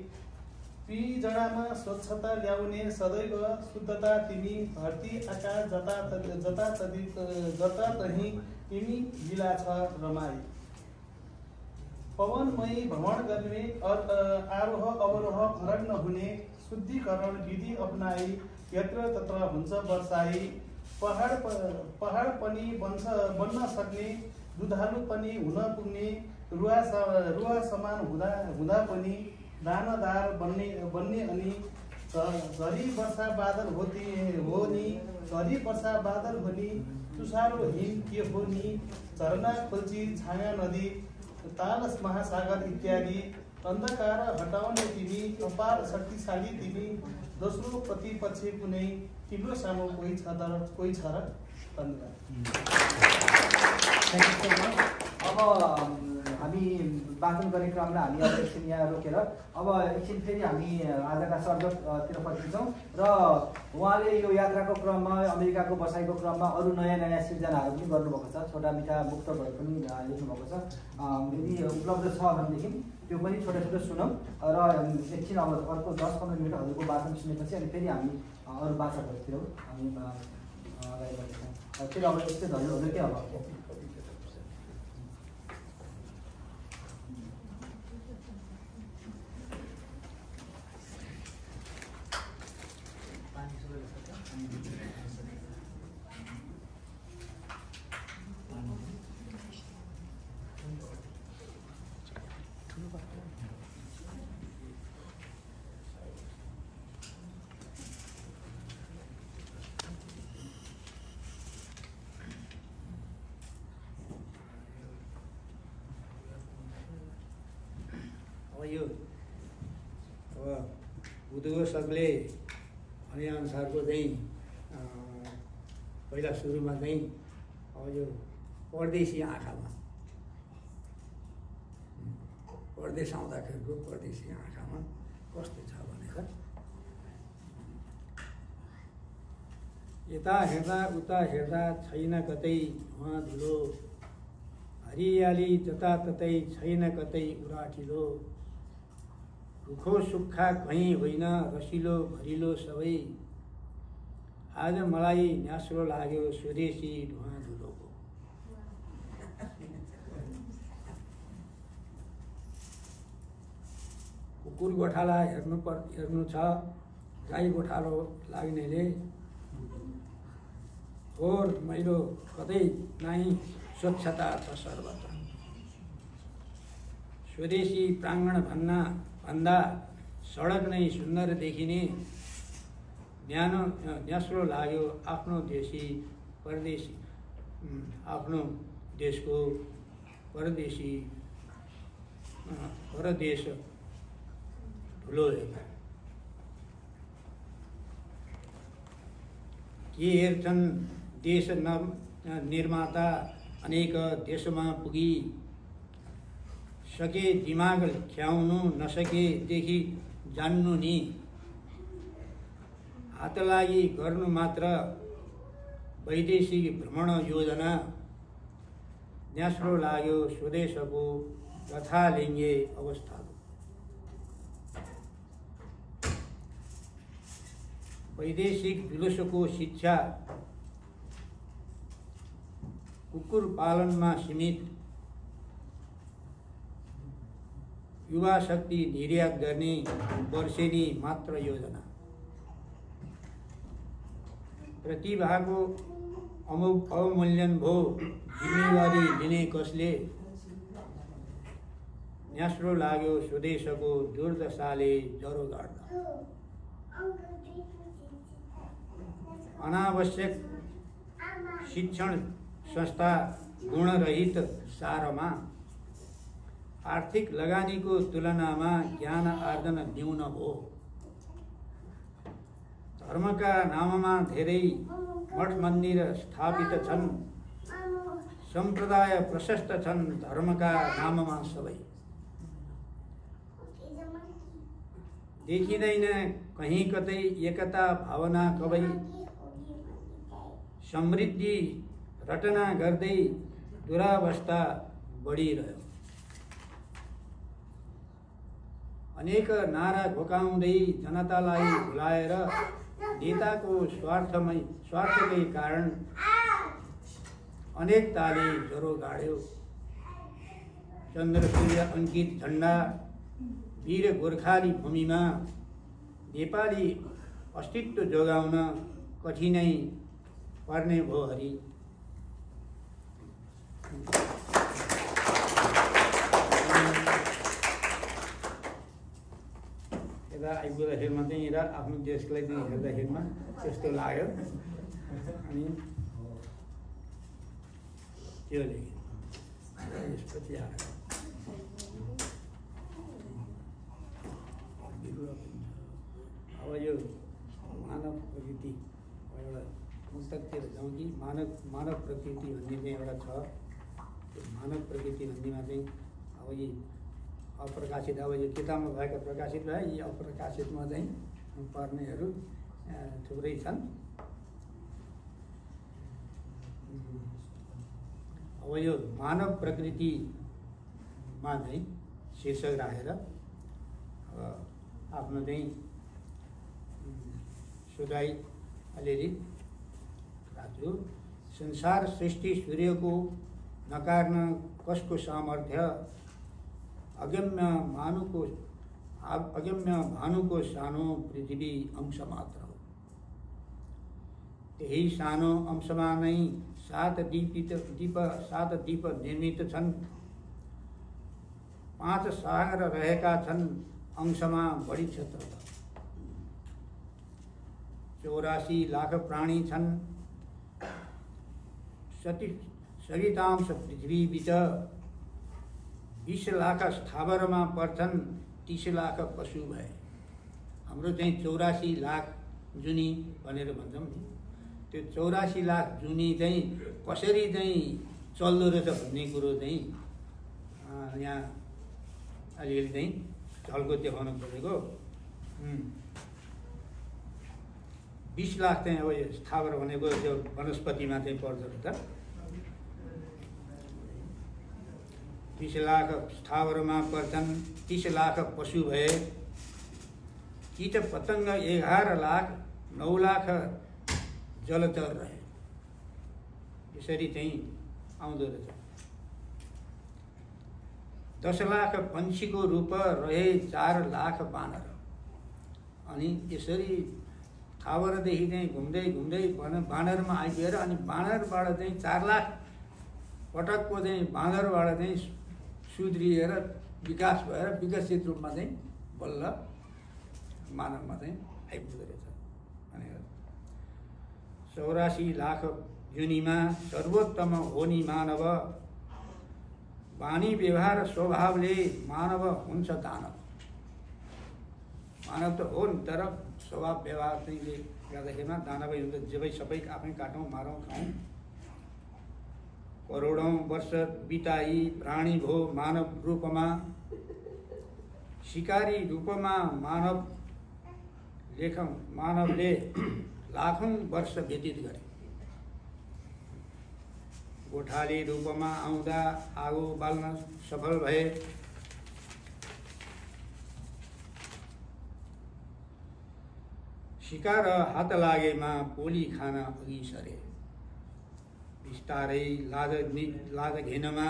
पिजडामा स्वच्छता ल्याउने सदैव शुद्धता तिमी, धरती आकाश जता तही तिमी लीला छ रमाई। पवनमयी भ्रमण गर्ने, आरोह अवरोह भरण नहुने, शुद्धिकरण विधि अपनाई यत्र तत्र हुन्छ बर्साई। पहाड पनि बन्न सक्ने, दुधालु पनि हुन पुग्ने, रुवा समान हुँदा पनि दानादार बन्ने अनि झरी वर्षा बादल हो नि, झरी वर्षा बादल हो नि, तुषारो हिम के हो नि, झरना खोल्ची छाया नदी, ताल महासागर इत्यादि। अन्धकार हटाउने तिमी, अपार शक्तिशाली तिमी, दोस्रो प्रतिपक्ष कुनै, तिम्रो सामु कोही छ र? धन्यवाद। अब हामी वाचन गर्ने क्रमलाई हामी अब एकछिन यहाँ रोकेर अब एकछिन फेरि हामी आजका सर्गतिर फर्किन्छौँ र उहाँले यो यात्राको क्रममा अमेरिकाको बसाइको क्रममा अरू नयाँ नयाँ सिर्जनाहरू पनि गर्नुभएको छ। छोटा मिठा मुक्तकहरू पनि लेख्नुभएको छ। यदि उपलब्ध छ भनेदेखि त्यो पनि छोटा छोटा सुनौँ र एकछिन अब अर्को 10-15 मिनट हजुरको वाचन सुनेपछि अनि फेरि हामी अरू वाचकहरूतिर हामी अगाडि बढ्छौँ। फेरि अब यस्तै हजुरहरू के अब यो अब उद्घोषकले भनेअनुसारको चाहिँ पहिला सुरुमा चाहिँ अब यो परदेशी आँखामा परदेश आउँदाखेरिको परदेशी आँखामा कस्तो छ भनेर यता हेर्दा उता हेर्दा छैन कतै वहाँ धुलो, हरियाली जताततै छैन कतै उराठिलो, रुखो सुक्खा कहीँ होइन रसिलो भरिलो सबै, आज मलाई न्यास्रो लाग्यो स्वदेशी धुवा धुलोको। कुकुर गोठाला हेर्नु छ, गाई गोठालो लाग्नेले, फोहोर मैलो कतै नै स्वच्छता छ सर्वत्र। स्वदेशी प्राङ्गण भन्दा सडक नै सुन्दर देखिने, न्यास्रो लाग्यो आफ्नो देशी परदेशी, आफ्नो देशको परदेशी परदेश धुलो हेर्दा। के हेर्छन् देश निर्माता अनेक देशमा पुगी, सके दिमाग ख्याउनु नसके देखि जान्नु नि, हात लागि गर्नु मात्र वैदेशिक भ्रमण योजना, न्यास्रो लाग्यो स्वदेशको लथालिङ्गे अवस्था। वैदेशिक जुलुसको शिक्षा कुकुर पालनमा सीमित, युवा शक्ति निर्यात गर्ने वर्षेनी मात्र योजना, प्रतिभाको अवमूल्यन भो जिम्मेवारी लिने कसले, न्यास्रो लाग्यो स्वदेशको दुर्दशाले जरो गाड्दा। अनावश्यक शिक्षण संस्था गुणरहित सारमा, आर्थिक लगानीको तुलनामा ज्ञान आर्जन न्यून हो, धर्मका नाममा धेरै मठ मन्दिर स्थापित छन्, सम्प्रदाय प्रशस्त छन् धर्मका नाममा सबै, देखिँदैन कहीँ कतै एकता भावना कबै, समृद्धि रटना गर्दै दुरावस्था बढिरह्यो। अनेक नारा घोकाउँदै जनतालाई भुलाएर नेताको स्वार्थकै कारण अनेक ताले ज्वरो गाड्यो। चन्द्र सूर्य अङ्कित झन्डा वीर गोर्खाली भूमिमा नेपाली अस्तित्व जोगाउन कठिनाइ पर्ने भो हरि। यता आइपुग्दाखेरिमा चाहिँ र आफ्नो देशलाई चाहिँ हेर्दाखेरिमा त्यस्तो लाग्यो। अनि त्यो लेखेँ यसपछि आएर अब यो मानव प्रकृति एउटा पुस्तकतिर जाउँ कि मानव प्रकृति भन्ने चाहिँ एउटा छ। त्यो मानव प्रकृति भन्नेमा चाहिँ अब यी अप्रकाशित अब यो किताबमा भएका प्रकाशित भए यी अप्रकाशितमा चाहिँ पर्नेहरू थुप्रै छन्। अब यो मानव प्रकृतिमा चाहिँ शीर्षक राखेर अब आफ्नो चाहिँ सुधाई अलिअलि राख्छु। संसार सृष्टि सूर्यको नकार्न कसको सामर्थ्य, अगम्य भानुको सानो पृथ्वी अंश मात्र हो। त्यही सानो अंशमा नै सात दीप निर्मित छन्। 5 सागर रहेका छन् अंशमा बढी क्षेत्र। 84 लाख प्राणी छन् सरितांश पृथ्वी बीच। 20 लाख स्थावरमा पर्छन् 30 लाख पशु भए। हाम्रो चाहिँ 84 लाख जुनी भनेर भन्छौँ नि, त्यो 84 लाख जुनी चाहिँ कसरी चाहिँ चल्दो रहेछ भन्ने कुरो चाहिँ यहाँ अलिअलि चाहिँ झल्को देखाउन खोजेको। 20 लाख चाहिँ अब यो स्थावर भनेको त्यो वनस्पतिमा चाहिँ पर्दो रहेछ। 20 लाख स्थावरमा पर्छन् 30 लाख पशु भए। कीट पतंग 11 लाख 9 लाख जलचर रहे। यसरी चाहिँ आउँदो रहेछ। 10 लाख पंक्षीको रूप रहे 4 लाख बानर। अनि यसरी स्थावरदेखि चाहिँ घुम्दै घुम्दै बानरमा आइपुगेर अनि बानरबाट चाहिँ 4 लाख पटकको चाहिँ बाँदरबाट चाहिँ सुध्रिएर विकास भएर विकसित रूपमा चाहिँ बल्ल मानवमा चाहिँ आइपुग्दो रहेछ भनेर। 84 लाख युनिमा सर्वोत्तम हो नि मानव। बानी व्यवहार स्वभावले मानव हुन्छ दानव। मानव त हो नि, तर स्वभाव व्यवहार चाहिँ गर्दाखेरिमा दानवै हुन्छ। जबै सबै आफै काटौँ मारौँ खाउँ। करोडौं वर्ष बिताई प्राणी भो मानव रूपमा। शिकारी रूपमा मानवले लाखौं वर्ष व्यतीत गरे। गोठाले रूपमा आउँदा आगो बाल्न सफल भए। शिकार हात लागेमा पोली खान अघि सरे। बिस्तारै लाज घेनमा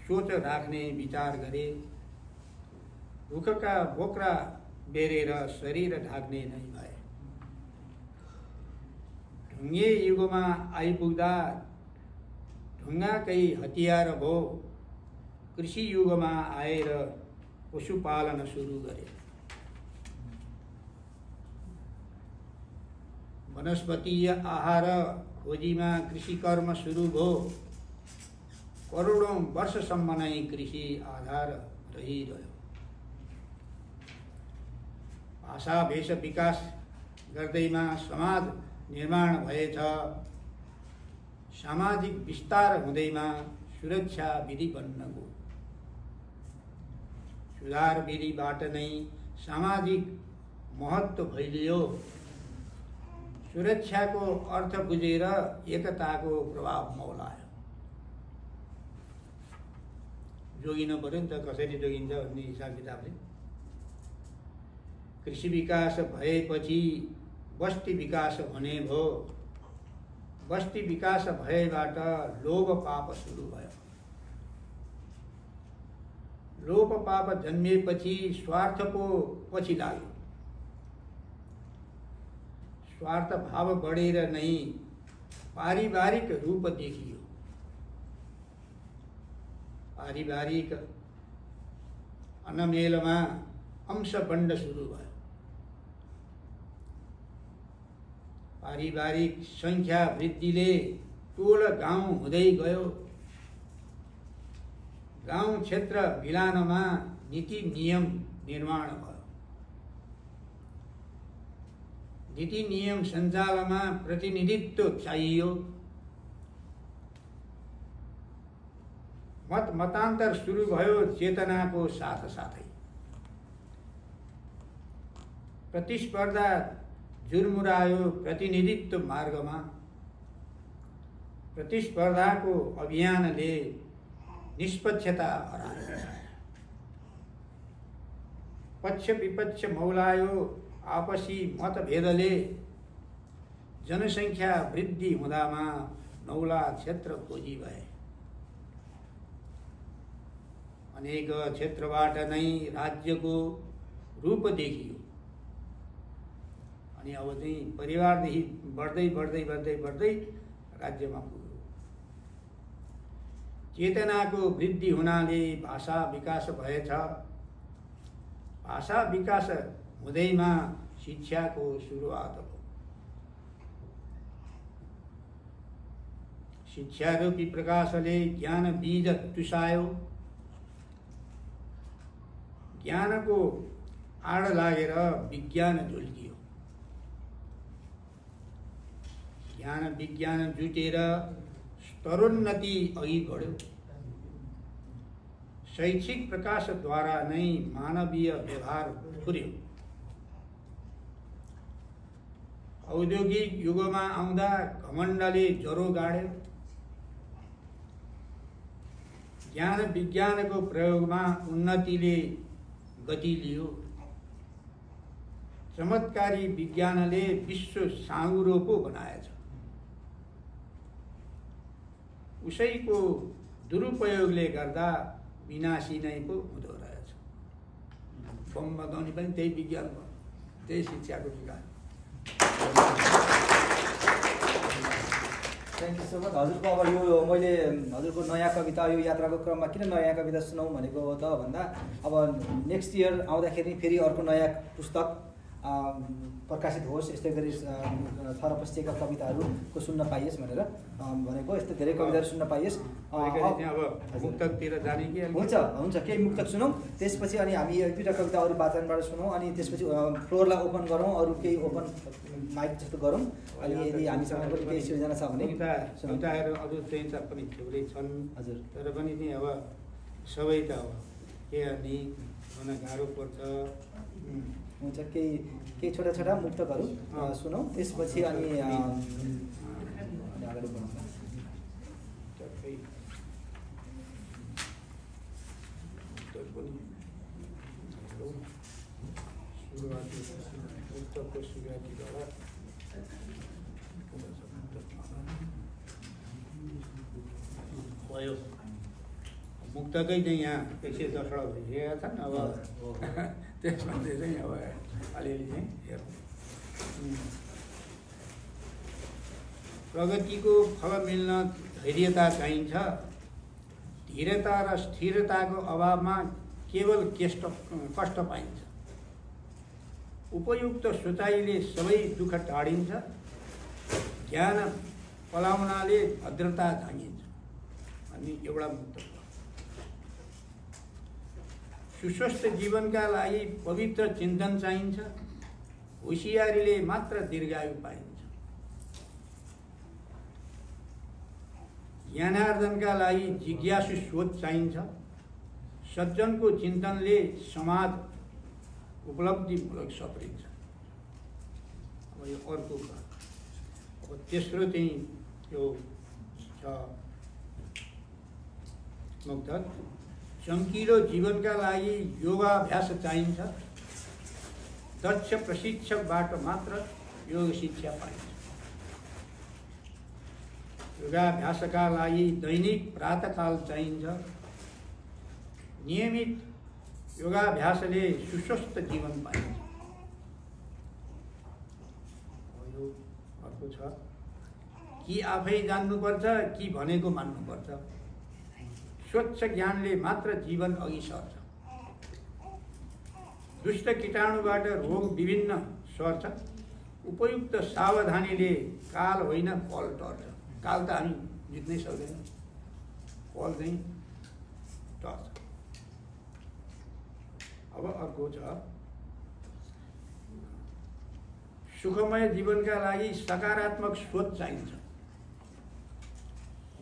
सोच राख्ने विचार गरे। रुखका बोक्रा बेरेर शरीर ढाक्ने नै भए। ढुङ्गे युगमा आइपुग्दा ढुङ्गाकै हतियार भो। कृषि युगमा आएर पशुपालन सुरु गरे। वनस्पतीय आहार खोजीमा कृषि कर्म सुरु भो। करोडौं वर्षसम्म नै कृषि आधार रहिरह्यो। भाषा भेष विकास गर्दैमा समाज निर्माण भएछ। सामाजिक विस्तार हुँदैमा सुरक्षा विधि बन्न गयो। सुधार विधिबाट नै सामाजिक महत्त्व फैलियो। सुरक्षाको अर्थ बुझेर एकताको प्रभाव मौलायो। जोगिन पर्यो नि त, कसरी जोगिन्छ भन्ने हिसाब किताबले। कृषि विकास भएपछि बस्ती विकास हुने भो। बस्ती विकास भएबाट लोभ पाप सुरु भयो। लोप पाप जन्मेपछि स्वार्थ पो पछि लाग्यो। स्वार्थ भाव बढेर नै पारिवारिक रूप देखियो। पारिवारिक अनमेलमा अंश बण्ड सुरु भयो। पारिवारिक संख्या वृद्धिले टोल गाउँ हुँदै गयो। गाउँ क्षेत्र मिलानमा नीति नियम निर्माण भयो। नीति नियम सञ्चालनमा प्रतिनिधित्व चाहियो। मत मतान्तर सुरु भयो चेतनाको साथ साथै। प्रतिस्पर्धा जुर्मुरायो प्रतिनिधित्व मार्गमा। प्रतिस्पर्धाको अभियानले निष्पक्षता हरायो। पक्ष विपक्ष मौलायो आपसी मतभेदले। जनसङ्ख्या वृद्धि हुँदामा नौला क्षेत्र खोजी भए। अनेक क्षेत्रबाट नै राज्यको रूप देखियो। अनि अब चाहिँ परिवारदेखि बढ्दै बढ्दै बढ्दै बढ्दै राज्यमा पुग्यो। चेतनाको वृद्धि हुनाले भाषा विकास भएछ। भाषा विकास हुँदैमा शिक्षाको सुरुवात हो। शिक्षारूपी प्रकाशले ज्ञान बीज टुसायो। ज्ञानको आड लागेर विज्ञान झुल्कियो। ज्ञान विज्ञान जुटेर स्तरोन्नति अघि बढ्यो। शैक्षिक प्रकाशद्वारा नै मानवीय व्यवहार फुर्यो। औद्योगिक युगमा आउँदा घमण्डले ज्वरो गाड्यो। ज्ञान विज्ञानको प्रयोगमा उन्नतिले गति लियो। चमत्कारी विज्ञानले विश्व साँगुरो पो बनाएछ। उसैको दुरुपयोगले गर्दा विनाशी नै पो हुँदो रहेछ। बम लगाउने पनि त्यही विज्ञान भयो, त्यही शिक्षाको विकास। Thank you so much. हजुरको अब यो मैले हजुरको नयाँ कविता यो यात्राको क्रममा किन नयाँ कविता सुनाउँ भनेको हो त भन्दा अब नेक्स्ट इयर आउँदाखेरि फेरि अर्को नयाँ पुस्तक प्रकाशित होस्, यस्तै गरी थरपस्टिएका कविताहरूको सुन्न पाइयोस् भनेर भनेको। यस्तै धेरै कविताहरू सुन्न पाइयोस्। मुक्तकतिर जाने कि हुन्छ हुन्छ, केही मुक्तक सुनौँ, त्यसपछि अनि हामी एक दुईवटा कविता अरू वाचनबाट सुनौँ, अनि त्यसपछि फ्लोरलाई ओपन गरौँ, अरू केही ओपन माइक जस्तो गरौँ। अनि यदि हामीसँग पनि केही सिर्जना छ भने कविताहरू अझ चाहिँ पनि थुप्रै छन्। हजुर, तर पनि चाहिँ अब सबै त अब के गर्ने भन्न गाह्रो पर्छ। हुन्छ, केही छोटा छोटा मुक्तकहरू सुनौँ, त्यसपछि अनि अगाडि बढौँ। भयो मुक्तकै चाहिँ यहाँ 110वटा भइसकेका छन्। अब त्यसमध्ये चाहिँ अब अलिअलि चाहिँ हेरौँ। प्रगतिको फल मिल्न धैर्यता चाहिन्छ। धीरता र स्थिरताको अभावमा केवल कष्ट पाइन्छ। उपयुक्त सोचाइले सबै दुःख टाढिन्छ। ज्ञान पलाउनाले भद्रता झाँगिन्छ। अनि एउटा मुक्त सुस्वस्थ जीवनका लागि पवित्र चिन्तन चाहिन्छ। होसियारीले मात्र दीर्घायु पाइन्छ। ज्ञानार्जनका लागि जिज्ञासु सोच चाहिन्छ। सज्जनको चिन्तनले समाज उपलब्धिमूलक सप्रिन्छ। अब यो अर्को अब तेस्रो चाहिँ यो छ मुक्तक। चम्किलो जीवनका लागि योगाभ्यास चाहिन्छ। दक्ष प्रशिक्षकबाट मात्र योग शिक्षा पाइन्छ। योगाभ्यासका लागि दैनिक प्रातःकाल चाहिन्छ। नियमित योगाभ्यासले सुस्वस्थ जीवन पाइन्छ। यो अर्को छ कि आफै जान्नुपर्छ कि भनेको मान्नुपर्छ। स्वच्छ ज्ञानले मात्र जीवन अघि सर्छ। दुष्ट कीटाणुबाट रोग विभिन्न सर्छ। उपयुक्त सावधानीले काल होइन कल टर्छ। काल त हामी जित्नै सक्दैनौँ, कल चाहिँ टर्छ। अब अर्को छ सुखमय जीवनका लागि सकारात्मक सोच चाहिन्छ।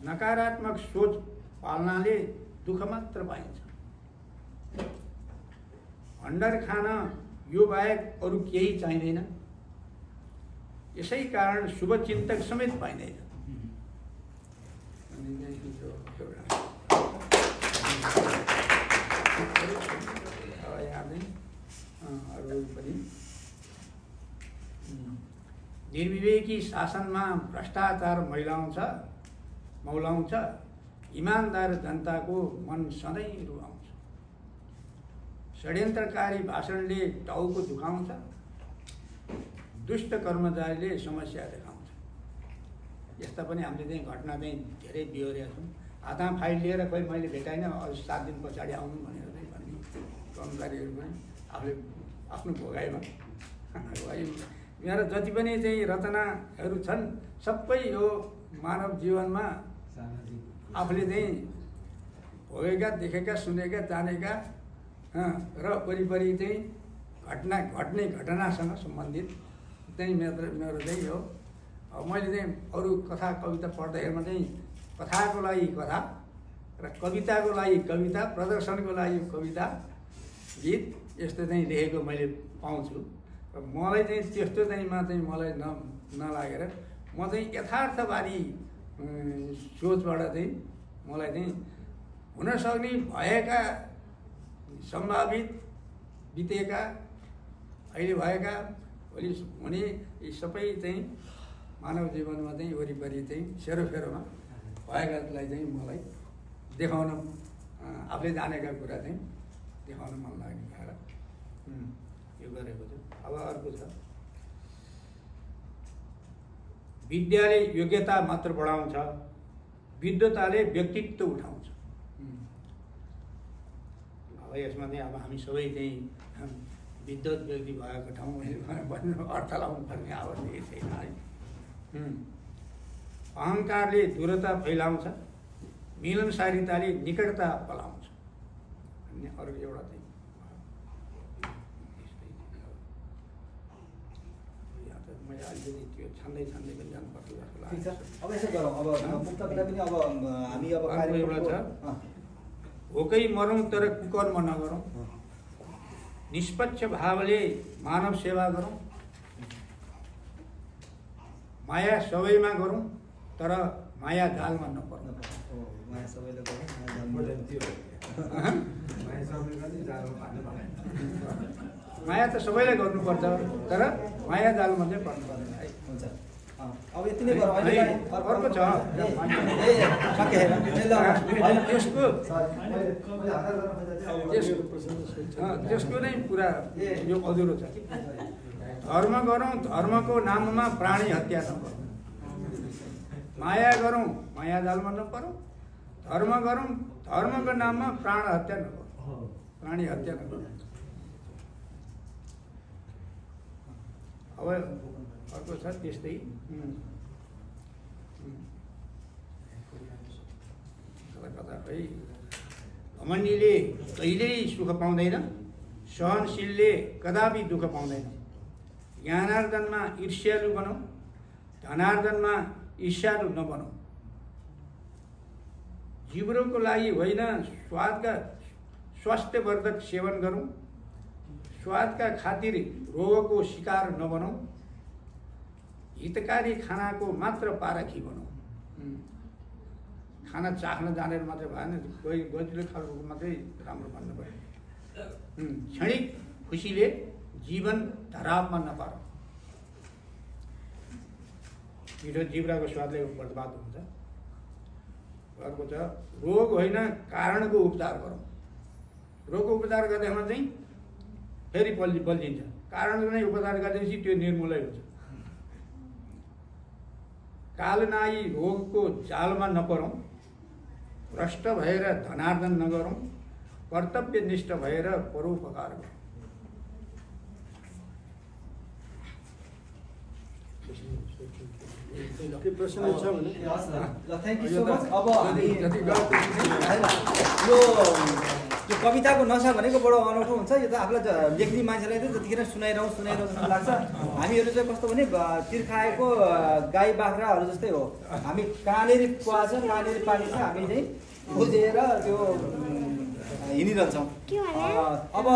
नकारात्मक सोच पाल्नाले दुःख मात्र पाइन्छ। भण्डार खान यो बाहेक अरू केही चाहिँदैन। यसै कारण शुभचिन्तक समेत पाइँदैन। अरू पनि निर्विवेकी शासनमा भ्रष्टाचार मौलाउँछ। इमानदार जनताको मन सधैँ रुवाउँछ। षड्यन्त्रकारी भाषणले टाउको दुखाउँछ। दुष्ट कर्मचारीले समस्या देखाउँछ। यस्ता पनि हामीले चाहिँ घटना चाहिँ धेरै बिहोरेका छौँ। हातमा फाइल लिएर खोइ मैले भेटाइनँ, अझ 7 दिन पछाडि आउनु भनेर चाहिँ भन्ने कर्मचारीहरू पनि आफूले आफ्नो भोगाइमा मेरो जति पनि चाहिँ रचनाहरू छन् सबै यो मानव जीवनमा आफूले चाहिँ भोगेका, देखेका, सुनेका, जानेका र वरिपरि चाहिँ घट्ने घटनासँग सम्बन्धित चाहिँ मेरो चाहिँ हो। मैले चाहिँ अरू कथा कविता पढ्दाखेरिमा चाहिँ कथाको लागि कथा र कविताको लागि कविता, प्रदर्शनको लागि कविता, गीत यस्तो चाहिँ लेखेको मैले पाउँछु। र मलाई चाहिँ त्यस्तो चाहिँ मलाई नलागेर म चाहिँ यथार्थवादी सोचबाट चाहिँ मलाई चाहिँ हुनसक्ने भएका सम्भावित बितेका अहिले भएका भोलि हुने यी सबै चाहिँ मानव जीवनमा चाहिँ वरिपरि चाहिँ सेरोफेरोमा भएकालाई चाहिँ मलाई देखाउन आफूले जानेका कुरा चाहिँ देखाउन मन लाग्ने भएर यो गरेको छु। अब अर्को छ विद्याले योग्यता मात्र बढाउँछ, विद्वताले व्यक्तित्व उठाउँछ। अब यसमा चाहिँ अब हामी सबै चाहिँ विद्वत व्यक्ति भएको ठाउँ भन्नु अर्थ लाउनु पर्ने आवश्यक छैन है। अहङ्कारले दूरता फैलाउँछ, मिलनसारिताले निकटता पलाउँछ। अनि अर्को एउटा चाहिँ मैले अलिकति त्यो छान्दै पनि जानुपर्छ जस्तो लाग्छ। अब यसो गरौँ, अब मुक्तकलाई पनि अब हामी अब एउटा छ भोकै मरौँ तर कुकर्म नगरौँ, निष्पक्ष भावले मानव सेवा गरौँ, माया सबैमा गरौँ तर माया जालमा नपर्नु। माया सबैले माया त सबैलाई गर्नुपर्छ तर माया जालमा चाहिँ पर्नु पर्दैन है। हुन्छ, अब यति नै गरौँ। अर्को छ त्यसको नै पुरा यो अधुरो छ। धर्म गरौँ, धर्मको नाममा प्राणी हत्या नगरौँ, माया गरौँ, माया जालमा नपरौँ, धर्म गरौँ, धर्मको नाममा प्राण हत्या नगरौँ, प्राणी हत्या नगरौँ। अब अर्को छ त्यस्तै कता है घमण्डीले कहिल्यै सुख पाउँदैन, सहनशीलले कदापि दुःख पाउँदैन। ज्ञानार्जनमा ईर्ष्यालु बनौँ, धनार्जनमा ईर्ष्यालु नबनौँ। जिब्रोको लागि होइन स्वादका स्वास्थ्यवर्धक सेवन गरौँ, स्वादका खातिर रोगको शिकार नबनौँ। हितकारी खानाको मात्र पारखी बनौँ। खाना चाख्न जानेर मात्रै भएन, कोही गजिलो खालको मात्रै राम्रो भन्नु पऱ्यो। क्षणिक खुसीले जीवन धरापमा नपारौँ। मिठो जिब्राको स्वादले बर्बाद हुन्छ। अर्को छ रोग होइन कारणको उपचार गरौँ, रोगको उपचार गर्दैमा चाहिँ फेरि बल्झिन्छ। कारणले नै उपचार गरेपछि त्यो निर्मूलै हुन्छ। कालनाई रोगको जालमा नपरौँ, भ्रष्ट भएर धनार्जन नगरौँ, कर्तव्यनिष्ठ भएर परोपकार गरौँ। के प्रश्न छ भने ल थ्याङ्क यू सो मच। अब हामी यो कविताको नसा भनेको बडो अनौठो हुन्छ। यो त आफूलाई लेख्ने मान्छेलाई त जतिखेर सुनाइरहँ जस्तो लाग्छ। हामीहरू चाहिँ कस्तो भने तिर्खाएको गाई बाख्राहरू जस्तै हो। हामी कहाँनिर कुवा छ कहाँनिर पानी छ हामी चाहिँ खोजेर त्यो हिँडिरहन्छौँ। अब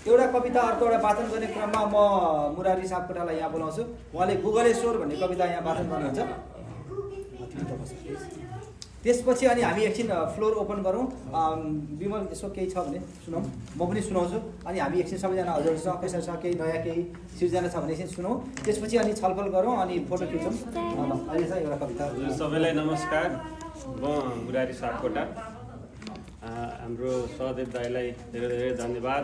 एउटा कविता अर्को एउटा वाचन गर्ने क्रममा म मुरारी सापकोटालाई यहाँ बोलाउँछु। उहाँले गुगलेश्वर भन्ने कविता यहाँ वाचन गर्नुहुन्छ। त्यसपछि अनि हामी एकछिन फ्लोर ओपन गरौँ। विमल यसो केही छ भने सुनौँ, म पनि सुनाउँछु। अनि हामी एकछिन सबैजना हजुरहरूसँग कसैसँग केही नयाँ केही सिर्जना छ भने एकछिन सुनौँ। त्यसपछि अनि छलफल गरौँ अनि फोटो खिचौँ। अहिले चाहिँ एउटा कविता। सबैलाई नमस्कार। म मुरारी सापकोटा। हाम्रो सहदेव दाईलाई धेरै धेरै धन्यवाद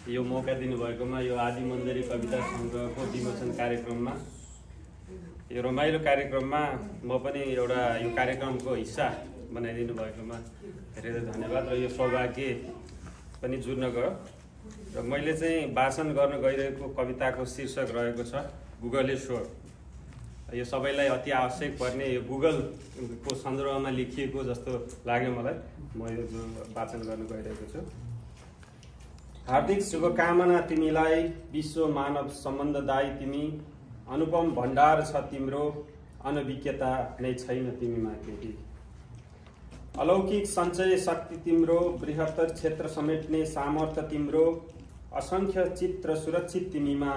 यो मौका दिनुभएकोमा। यो आदि मन्जरी कविता सङ्ग्रहको विमोचन कार्यक्रममा, यो रमाइलो कार्यक्रममा म पनि एउटा यो कार्यक्रमको हिस्सा बनाइदिनु भएकोमा धेरै धेरै धन्यवाद। र यो सौभाग्य पनि जुर्न गयो। र मैले चाहिँ वाचन गर्न गइरहेको कविताको शीर्षक रहेको छ गुगलेश्वर। यो सबैलाई अति आवश्यक पर्ने यो गुगलको सन्दर्भमा लेखिएको जस्तो लाग्यो मलाई। म यो जो वाचन गर्न गइरहेको छु। हार्दिक शुभकामना तिमीलाई, विश्व मानव सम्बन्धदायी तिमी। अनुपम भण्डार छ तिम्रो, अनभिज्ञता नै छैन तिमीमा केही। अलौकिक सञ्चय शक्ति तिम्रो, बृहत्तर क्षेत्र समेट्ने सामर्थ्य तिम्रो। असङ्ख्य चित्र सुरक्षित तिमीमा,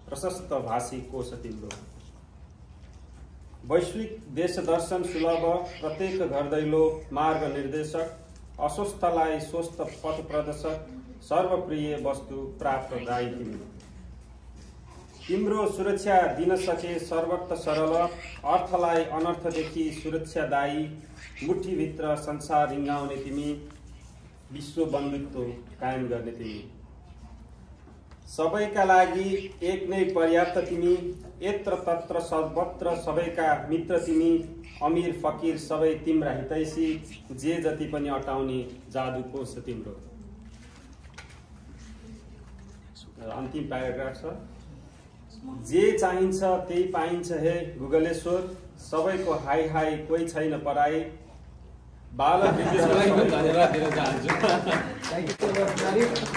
प्रशस्त भाषी कोश तिम्रो। वैश्विक देश दर्शन सुलभ, प्रत्येक घर दैलो मार्ग निर्देशक। अस्वस्थलाई स्वस्थ पथ प्रदर्शक, सर्वप्रिय वस्तु प्राप्तदायी तिमी। तिम्रो सुरक्षा दिन सके सर्वत्र सरल, अर्थलाई अनर्थदेखि सुरक्षादायी। मुठीभित्र संसार रिङ्गाउने तिमी, विश्व बन्धुत्व कायम गर्ने तिमी। सबैका लागि एक नै पर्याप्त तिमी, यत्र तत्र सर्वत्र सबैका मित्र तिमी। अमीर फकीर सबै तिम्रा हितैषी, जे जति पनि अटाउने जादु कोष तिम्रो। अन्तिम प्याराग्राफ छ। जे चाहिन्छ त्यही पाइन्छ हे गुगलेश्वर, सबैको हाई हाई कोही छैन पराई। बालक धन्यवाद दिन चाहन्छु।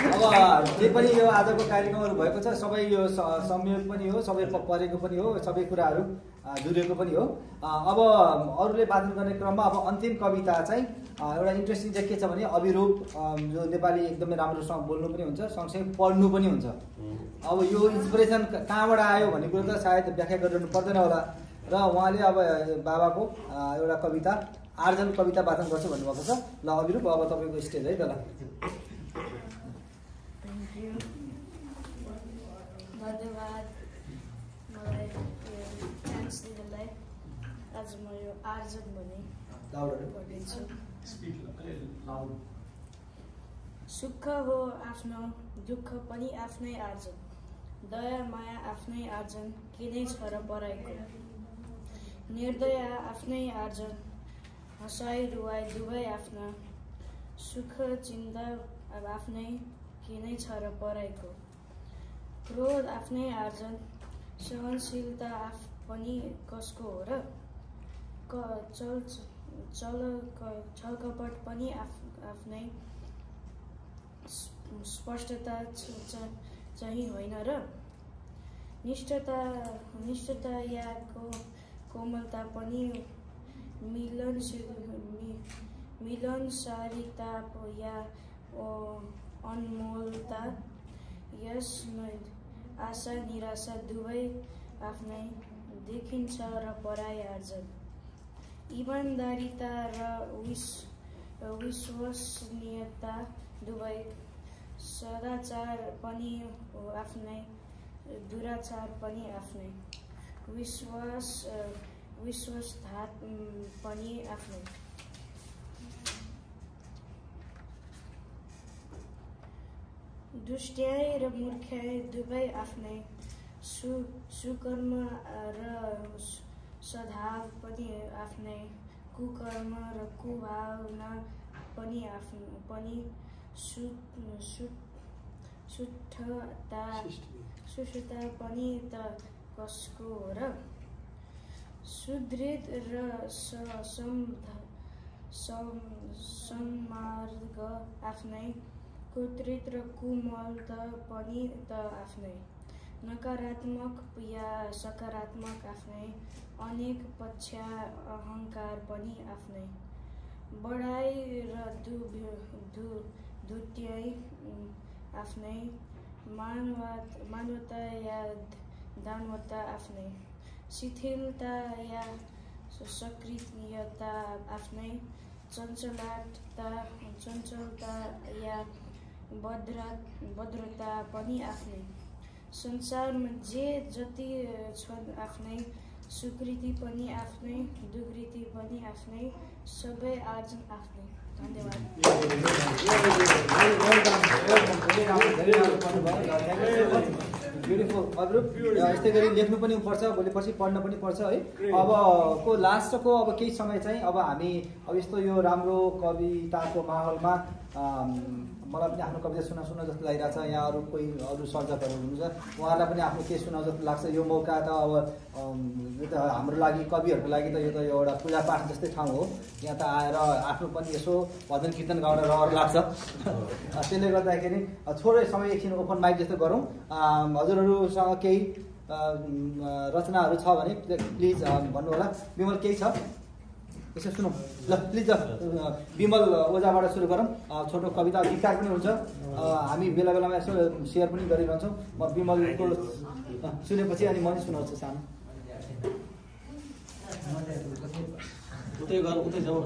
अब जे पनि यो आजको कार्यक्रमहरू भएको छ सबै यो संयोग पनि हो, सबै परेको पनि हो, सबै कुराहरू जुरेको पनि हो। अब अरूले वाचन गर्ने क्रममा अब अन्तिम कविता चाहिँ एउटा इन्ट्रेस्टिङ चाहिँ के छ भने अभिरूप, जो नेपाली एकदमै राम्रोसँग बोल्नु पनि हुन्छ सँगसँगै पढ्नु पनि हुन्छ। अब यो इन्सपिरेसन कहाँबाट आयो भन्ने कुरो त सायद व्याख्या गरिरहनु पर्दैन होला। र उहाँले अब बाबाको एउटा कविता आर्जन कविता वाचन गर्छु भन्नुभएको छ। ल अभिरूप अब तपाईँको स्टेज है त। ल धन्यवाद मलाई चान्स दिनलाई। आज म यो आर्जन भने पढ्दैछु। सुख हो आफ्नो, दुःख पनि आफ्नै आर्जन। दया माया आफ्नै आर्जन, के नै छ र पराइको। निर्दया आफ्नै आर्जन, हँसाइ रुवाइ दुवै आफ्ना। सुख चिन्ता अब आफ्नै, के नै छ र पराइको। क्रोध आफ्नै आर्जन, सहनशीलता पनि कसको हो र। छलकपट पनि आफ्नै, स्पष्टता चाहिँ होइन र। निष्ठता या कोमलता पनि, मिलनसारिता या अनमोलता। यसमा आशा निराशा दुवै आफ्नै, देखिन्छ र पराई आर्जन। इमानदारिता र विश्वसनीयता दुवै, सदाचार पनि आफ्नै, दुराचार पनि आफ्नै। विश्वासघात पनि आफ्नै। दुष्ट्याइ र मूर्ख्याइ दुवै आफ्नै, सुकर्म र सद्भाव पनि आफ्नै, कुकर्म र कुभावना पनि सुष्ठता पनि त कसको हो र? सुदृढ र सन्मार्ग आफ्नै, कुत्रित र कुमल पनि त आफ्नै, नकारात्मक या सकारात्मक आफ्नै, अनेक पक्ष अहङ्कार पनि आफ्नै, बढाइ र धुत्याइ आफ्नै, मानवता या दानवता आफ्नै, शिथिलता या सक्रियता आफ्नै, चञ्चलता या भद्रता पनि आफ्नै, संसारमा जे जति छन् आफ्नै, सुकृति पनि आफ्नै, दुकृति पनि आफ्नै, सबै आर्जन आफ्नै। धन्यवाद। ब्युटिफुल अद्रुप। यस्तै गरी लेख्नु पनि पर्छ, भोलिपर्सि पढ्न पनि पर्छ है। अबको लास्टको अब केही समय चाहिँ अब हामी अब यस्तो यो राम्रो कविताको माहौलमा मलाई पनि आफ्नो कविता सुना जस्तो लागिरहेको छ। यहाँ अरू सर्जकहरू हुनुहुन्छ, उहाँलाई पनि आफ्नो के सुना जस्तो लाग्छ। यो मौका त अब यो त हाम्रो लागि कविहरूको लागि त यो त एउटा पूजापाठ जस्तै ठाउँ हो। यहाँ त आएर आफ्नो पनि यसो भजन कीर्तन गाउन रहर लाग्छ। त्यसले गर्दाखेरि थोरै समय एकछिन ओपन माइक जस्तो गरौँ। हजुरहरूसँग केही रचनाहरू छ भने प्लिज भन्नु होला। विमल केही छ यसो सुनौँ ल प्लिज। विमल ओझाबाट सुरु गरौँ। छोटो कविता गीतकार पनि हुन्छ, हामी बेला बेलामा यसो सेयर पनि गरिरहन्छौँ। म विमलको सुनेपछि अनि म सुनाउँछु सानो। उतै जाउँ।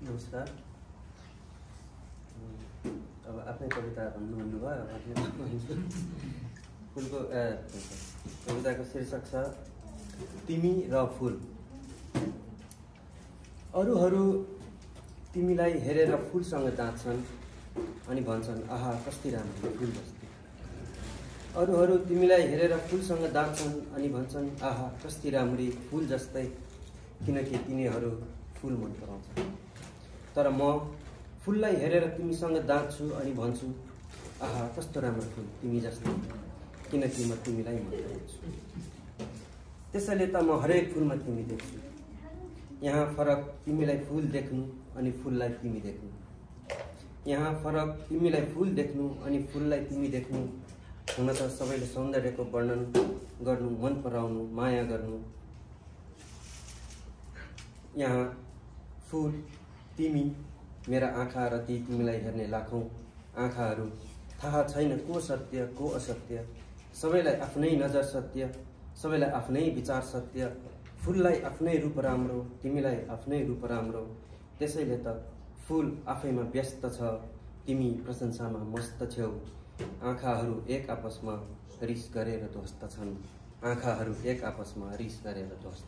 नमस्कार। अब आफ्नै कविता भन्नुभयो। फुलको कविताको शीर्षक छ तिमी र फुल। अरूहरू तिमीलाई हेरेर फुलसँग जाँच्छन् अनि भन्छन् आहा कति राम्रो फुल जस्तै। अरूहरू तिमीलाई हेरेर फुलसँग जाँच्छन् अनि भन्छन् आहा कति राम्री फुल जस्तै, किनकि तिनीहरू फुल मन पराउँछन्। तर म फुललाई हेरेर तिमीसँग जाँच्छु अनि भन्छु आहा कस्तो राम्रो फुल तिमी जस्तै, किनकि म तिमीलाई मन पराउँछु। त्यसैले त म हरेक फुलमा तिमी देख्छु। यहाँ फरक तिमीलाई फुल देख्नु अनि फुललाई तिमी देख्नु। यहाँ फरक तिमीलाई फुल देख्नु अनि फुललाई तिमी देख्नु। हुन त सबैले सौन्दर्यको वर्णन गर्नु, मन पराउनु, माया गर्नु। यहाँ फुल तिमी, मेरा आँखा र ती तिमीलाई हेर्ने लाखौँ आँखाहरू। थाहा छैन को सत्य को असत्य, सबैलाई आफ्नै नजर सत्य, सबैलाई आफ्नै विचार सत्य। फुललाई आफ्नै रूप राम्रो, तिमीलाई आफ्नै रूप राम्रो। त्यसैले त फुल आफैमा व्यस्त छ, तिमी प्रशंसामा मस्त छेउ। आँखाहरू एक आपसमा रिस गरेर ध्वस्त छन्, आँखाहरू एक आपसमा रिस गरेर ध्वस्त।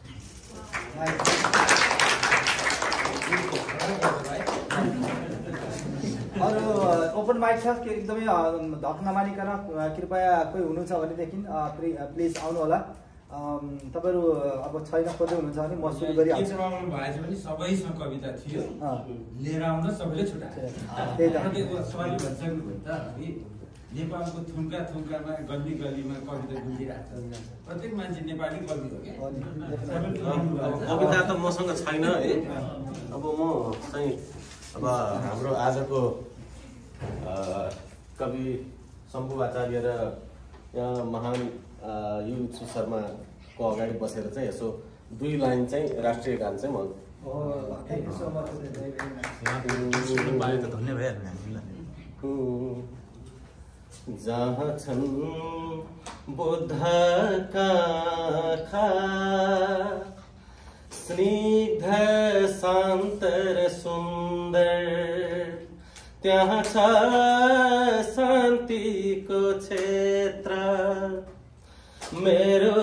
अरू ओपन माइक छ कि एकदमै धक नमानिकन कृपया कोही हुनुहुन्छ भनेदेखि प्लिज आउनु होला। तपाईँहरू अब छैन खोज्दै हुनुहुन्छ भने म सुरु गरिहाल्छु। पनि सबैसँग कविता थियो, लिएर आउन सबैले छुट्यायो। त्यही त सरी भनिसक्नु भयो त। नेपालको थुम्का थुम्कामा गल्ली गल्लीमा कविता गुन्जिरहेको छ। प्रत्येक मान्छे नेपाली कवि हो क्या। कविता त मसँग छैन है। अब म चाहिँ अब हाम्रो आजको कवि शम्भु आचार्य र यहाँ महान युसु शर्माको अगाडि बसेर चाहिँ यसो दुई लाइन चाहिँ राष्ट्रिय गान चाहिँ म धन्य भइहाल्यो। जहाँ छन् बुद्धका आँखा, स्निग्ध शान्त र सुन्दर, त्यहाँ छ शान्तिको क्षेत्र। मेरो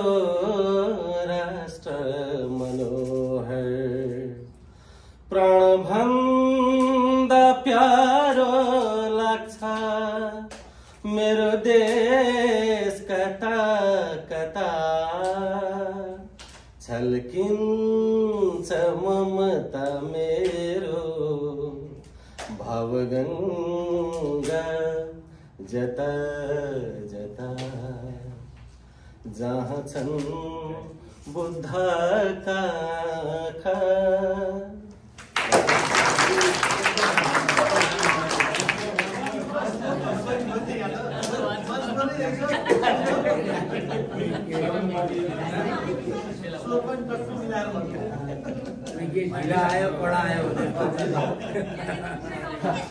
राष्ट्र मन मनोहर प्राणभन्दा प्यारो लाग्छ मेरो देश कता कता छल्किन्छ ममता मेरो भवगङ्गा जता जता जहाँ छन् बुद्धका आँखा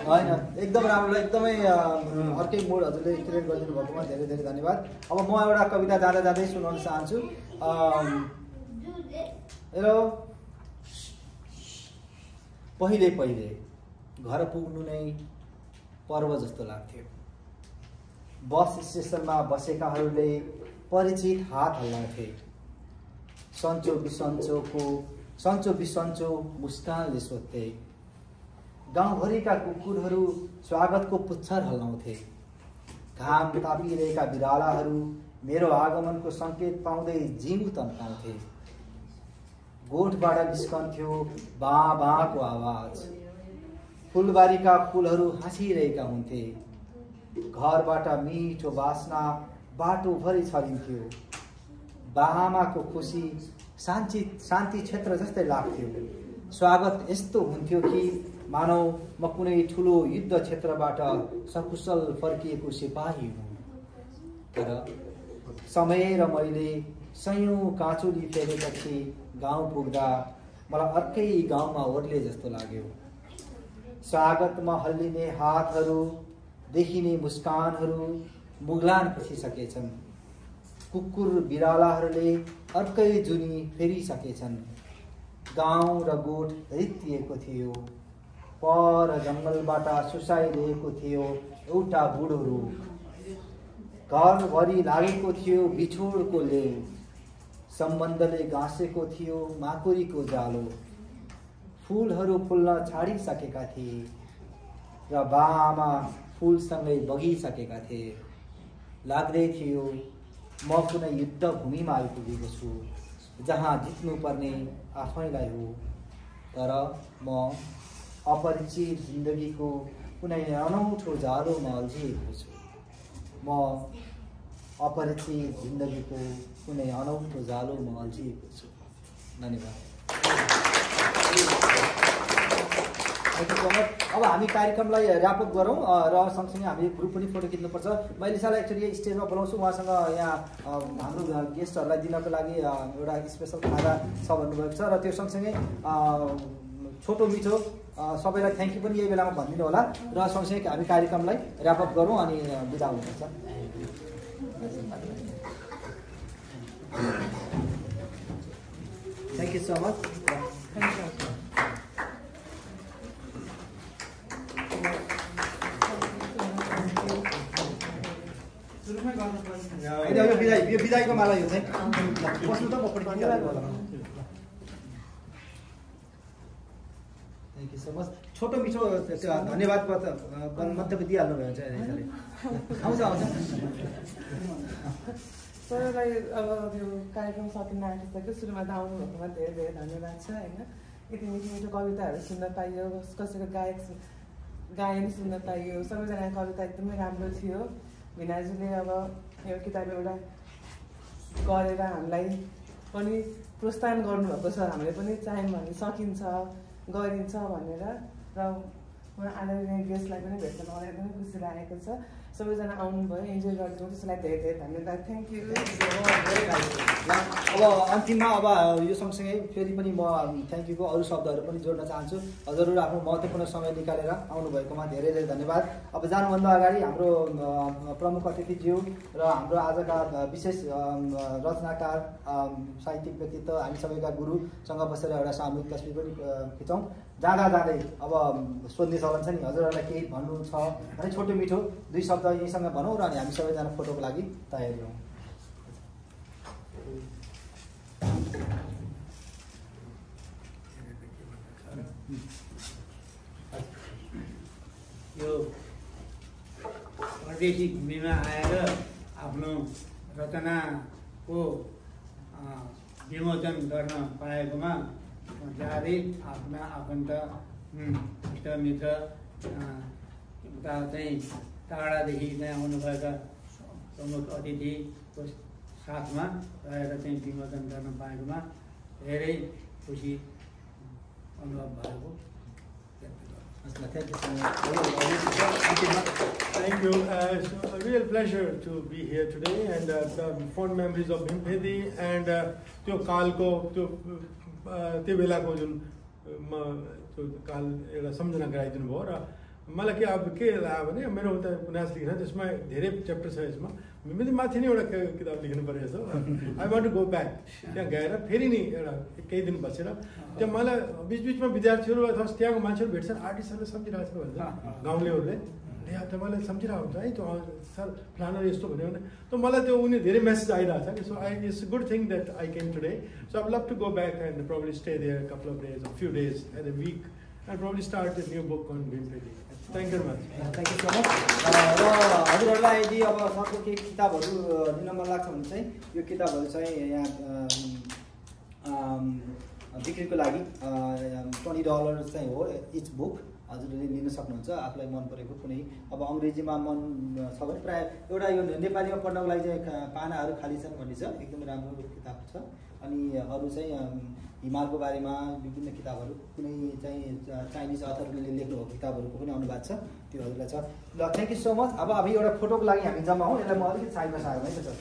होइन एकदम राम्रो एकदमै अर्कै मोड हजुरले क्रिएट गरिदिनु भएकोमा धेरै धेरै धन्यवाद। अब म एउटा कविता जाँदा जाँदै सुनाउन चाहन्छु। हेलो पहिले पहिले घर पुग्नु नै पर्व जस्तो लाग्थ्यो। बस स्टेसनमा बसेकाहरूले परिचित हात हल्लाउँथे। सन्चो बिसन्चो मुस्कानले सोध्थे। गाउँभरिका कुकुरहरू स्वागतको पुच्छर हल्लाउँथे। घाम तापिरहेका बिरालाहरू मेरो आगमनको सङ्केत पाउँदै जिउ तन्काउँथे। गोठबाट निस्कन्थ्यो बाँ बाँको आवाज। फुलबारीका फुलहरू हाँसिरहेका हुन्थे। घरबाट मिठो बास्ना बाटोभरि छरिन्थ्यो। बाआमाको खुसी शान्ति क्षेत्र जस्तै लाग्थ्यो। स्वागत यस्तो हुन्थ्यो कि मानौ म कुनै ठुलो युद्ध क्षेत्रबाट सकुशल फर्किएको सिपाही हुँ। तर समय र मैले सयौं काँचुली फेरेपछि गाउँ पुग्दा मलाई अर्कै गाउँमा ओर्ले जस्तो लाग्यो। स्वागतमा हल्लिने हातहरू, देखिने मुस्कानहरू मुगलान पसिसकेछन्। कुकुर बिरालाहरूले अर्कै जुनी फेरिसकेछन्। गाउँ र गोठ रित्तिएको थियो। पर जङ्गलबाट सुसाइरहेको थियो एउटा बुढो रुख। घरभरि लागेको थियो बिछोडको लेउ। सम्बन्धले गाँसेको थियो माकुरीको जालो। फुलहरू फुल्न छाडिसकेका थिए र बाआमा फुलसँगै बगिसकेका थिए। लाग्दै थियो म कुनै युद्ध भूमिमा आइपुगेको छु जहाँ जित्नुपर्ने आफैलाई हो। तर म अपरिचित जिन्दगीको कुनै अनौठो जालोमा अल्झिएको छु। म अपरिचित जिन्दगीको कुनै अनौठो जालोमा अल्झिएको छु। धन्यवाद। अब हामी कार्यक्रमलाई ऱ्यापअप गरौँ र सँगसँगै हामी ग्रुप पनि फोटो खिच्नुपर्छ। मैले साला एक्चुअली स्टेजमा बोलाउँछु उहाँसँग यहाँ हाम्रो गेस्टहरूलाई दिनको लागि एउटा स्पेसल खाजा छ भन्नुभएको छ र त्यो सँगसँगै छोटो मिठो सबैलाई थ्याङ्क यू पनि यही बेलामा भनिदिनु होला र सँगसँगै हामी कार्यक्रमलाई ऱ्यापअप गरौँ अनि बिदा हुनुपर्छ। Thank you so much. यो बिदाईको माला यो चाहिँ बस्नु त म थ्याङ्क यू सो मच। छोटो मिठो धन्यवाद मन्तव्य दिइहाल्नु भयो चाहिँ आउँछ सबैलाई अब त्यो कार्यक्रम सकिन आँटिसक्यो। सुरुमा त आउनुभएकोमा धेरै धेरै धन्यवाद छ होइन। यति मिठो मिठो कविताहरू सुन्न पाइयो, कसैको गायन सुन्न पाइयो। सबैजनाको कविता एकदमै राम्रो थियो। भिनाजुले अब यो किताब एउटा गरेर हामीलाई पनि प्रोत्साहन गर्नुभएको छ। हामीले पनि चाह्यौँ भने सकिन्छ, गरिन्छ भनेर। र म आदरणीय गेस्टलाई पनि भेट्न मलाई एकदमै खुसी लागेको छ। सबैजना आउनुभयो, इन्जोय गरिदिनु, त्यसलाई धेरै धेरै धन्यवाद। Thank you. अब अन्तिममा अब यो सँगसँगै फेरि पनि म थ्याङ्क युको अरू शब्दहरू पनि जोड्न चाहन्छु। हजुरहरू आफ्नो महत्त्वपूर्ण समय निकालेर आउनुभएकोमा धेरै धेरै धन्यवाद। अब जानुभन्दा अगाडि हाम्रो प्रमुख अतिथिज्यू र हाम्रो आजका विशेष रचनाकार साहित्यिक व्यक्तित्व हामी सबैका गुरुसँग बसेर एउटा सामूहिक तस्बिर पनि खिचौँ। जाँदा जाँदै अब सोध्ने चलन छ नि, हजुरहरूलाई केही भन्नु छ भने छोटो मिठो दुई शब्द यहीसँग भनौँ र अनि हामी सबैजना फोटोको लागि तयारी हौँ। यो परदेशी भूमिमा आएर आफ्नो रचनाको विमोचन गर्न पाएकोमा ज्यादै आफ्ना आफन्त इष्टमित्र उता चाहिँ टाढादेखि चाहिँ आउनुभएका प्रमुख अतिथिको साथमा रहेर चाहिँ विमोचन गर्न पाएकोमा धेरै खुसी अनुभव भएको। Thank you. It's a real pleasure to be here today, and the fond memories of Bhimpedi and त्यो कालको त्यो बेलाको जुन त्यो काल एउटा सम्झना गराइदिनु भयो र मलाई के अब के लाग्यो भने मेरो उता उपन्यास लेखेर त्यसमा धेरै च्याप्टर छ यसमा मैले माथि नै एउटा किताब लेख्नु परेको छ I want to go back त्यहाँ गएर फेरि नि एउटा केही दिन बसेर त्यहाँ मलाई बिचबिचमा विद्यार्थीहरू अथवा त्यहाँको मान्छेहरू भेट्छन् आर्टिस्टहरूले सम्झिरहेको छ भन्छ गाउँलेहरूले तपाईँलाई सम्झिरहेको हुन्छ है त्यो सर प्लानर यस्तो भन्यो भने त मलाई त्यो उनी धेरै मेसेज आइरहेको छ कि so it's good thing that I came today so I love to go back and probably stay there couple of days few days at a week and probably start the new book on Bhimphedi thank you much thank you so much र हजुरहरूलाई यदि अब सरको केही किताबहरू दिन मन लाग्छ भने चाहिँ यो किताबहरू चाहिँ यहाँ बिक्रीको लागि $20 चाहिँ हो इच बुक हजुरले लिन सक्नुहुन्छ आफूलाई मन परेको कुनै अब अङ्ग्रेजीमा मन छ भने प्रायः एउटा यो नेपालीमा पढ्नको लागि चाहिँ पानाहरू खाली छन् भन्ने छ एकदमै राम्रो किताब छ अनि अरू चाहिँ हिमालको बारेमा विभिन्न किताबहरू कुनै चाहिँ चाइनिज अथरले लेख्नुभएको किताबहरूको पनि अनुवाद छ त्यो हजुरलाई छ ल थ्याङ्क यू सो मच अब एउटा फोटोको लागि हामी जम्मा हौँ यसलाई म अलिकति साइडमा सार्नु है त सर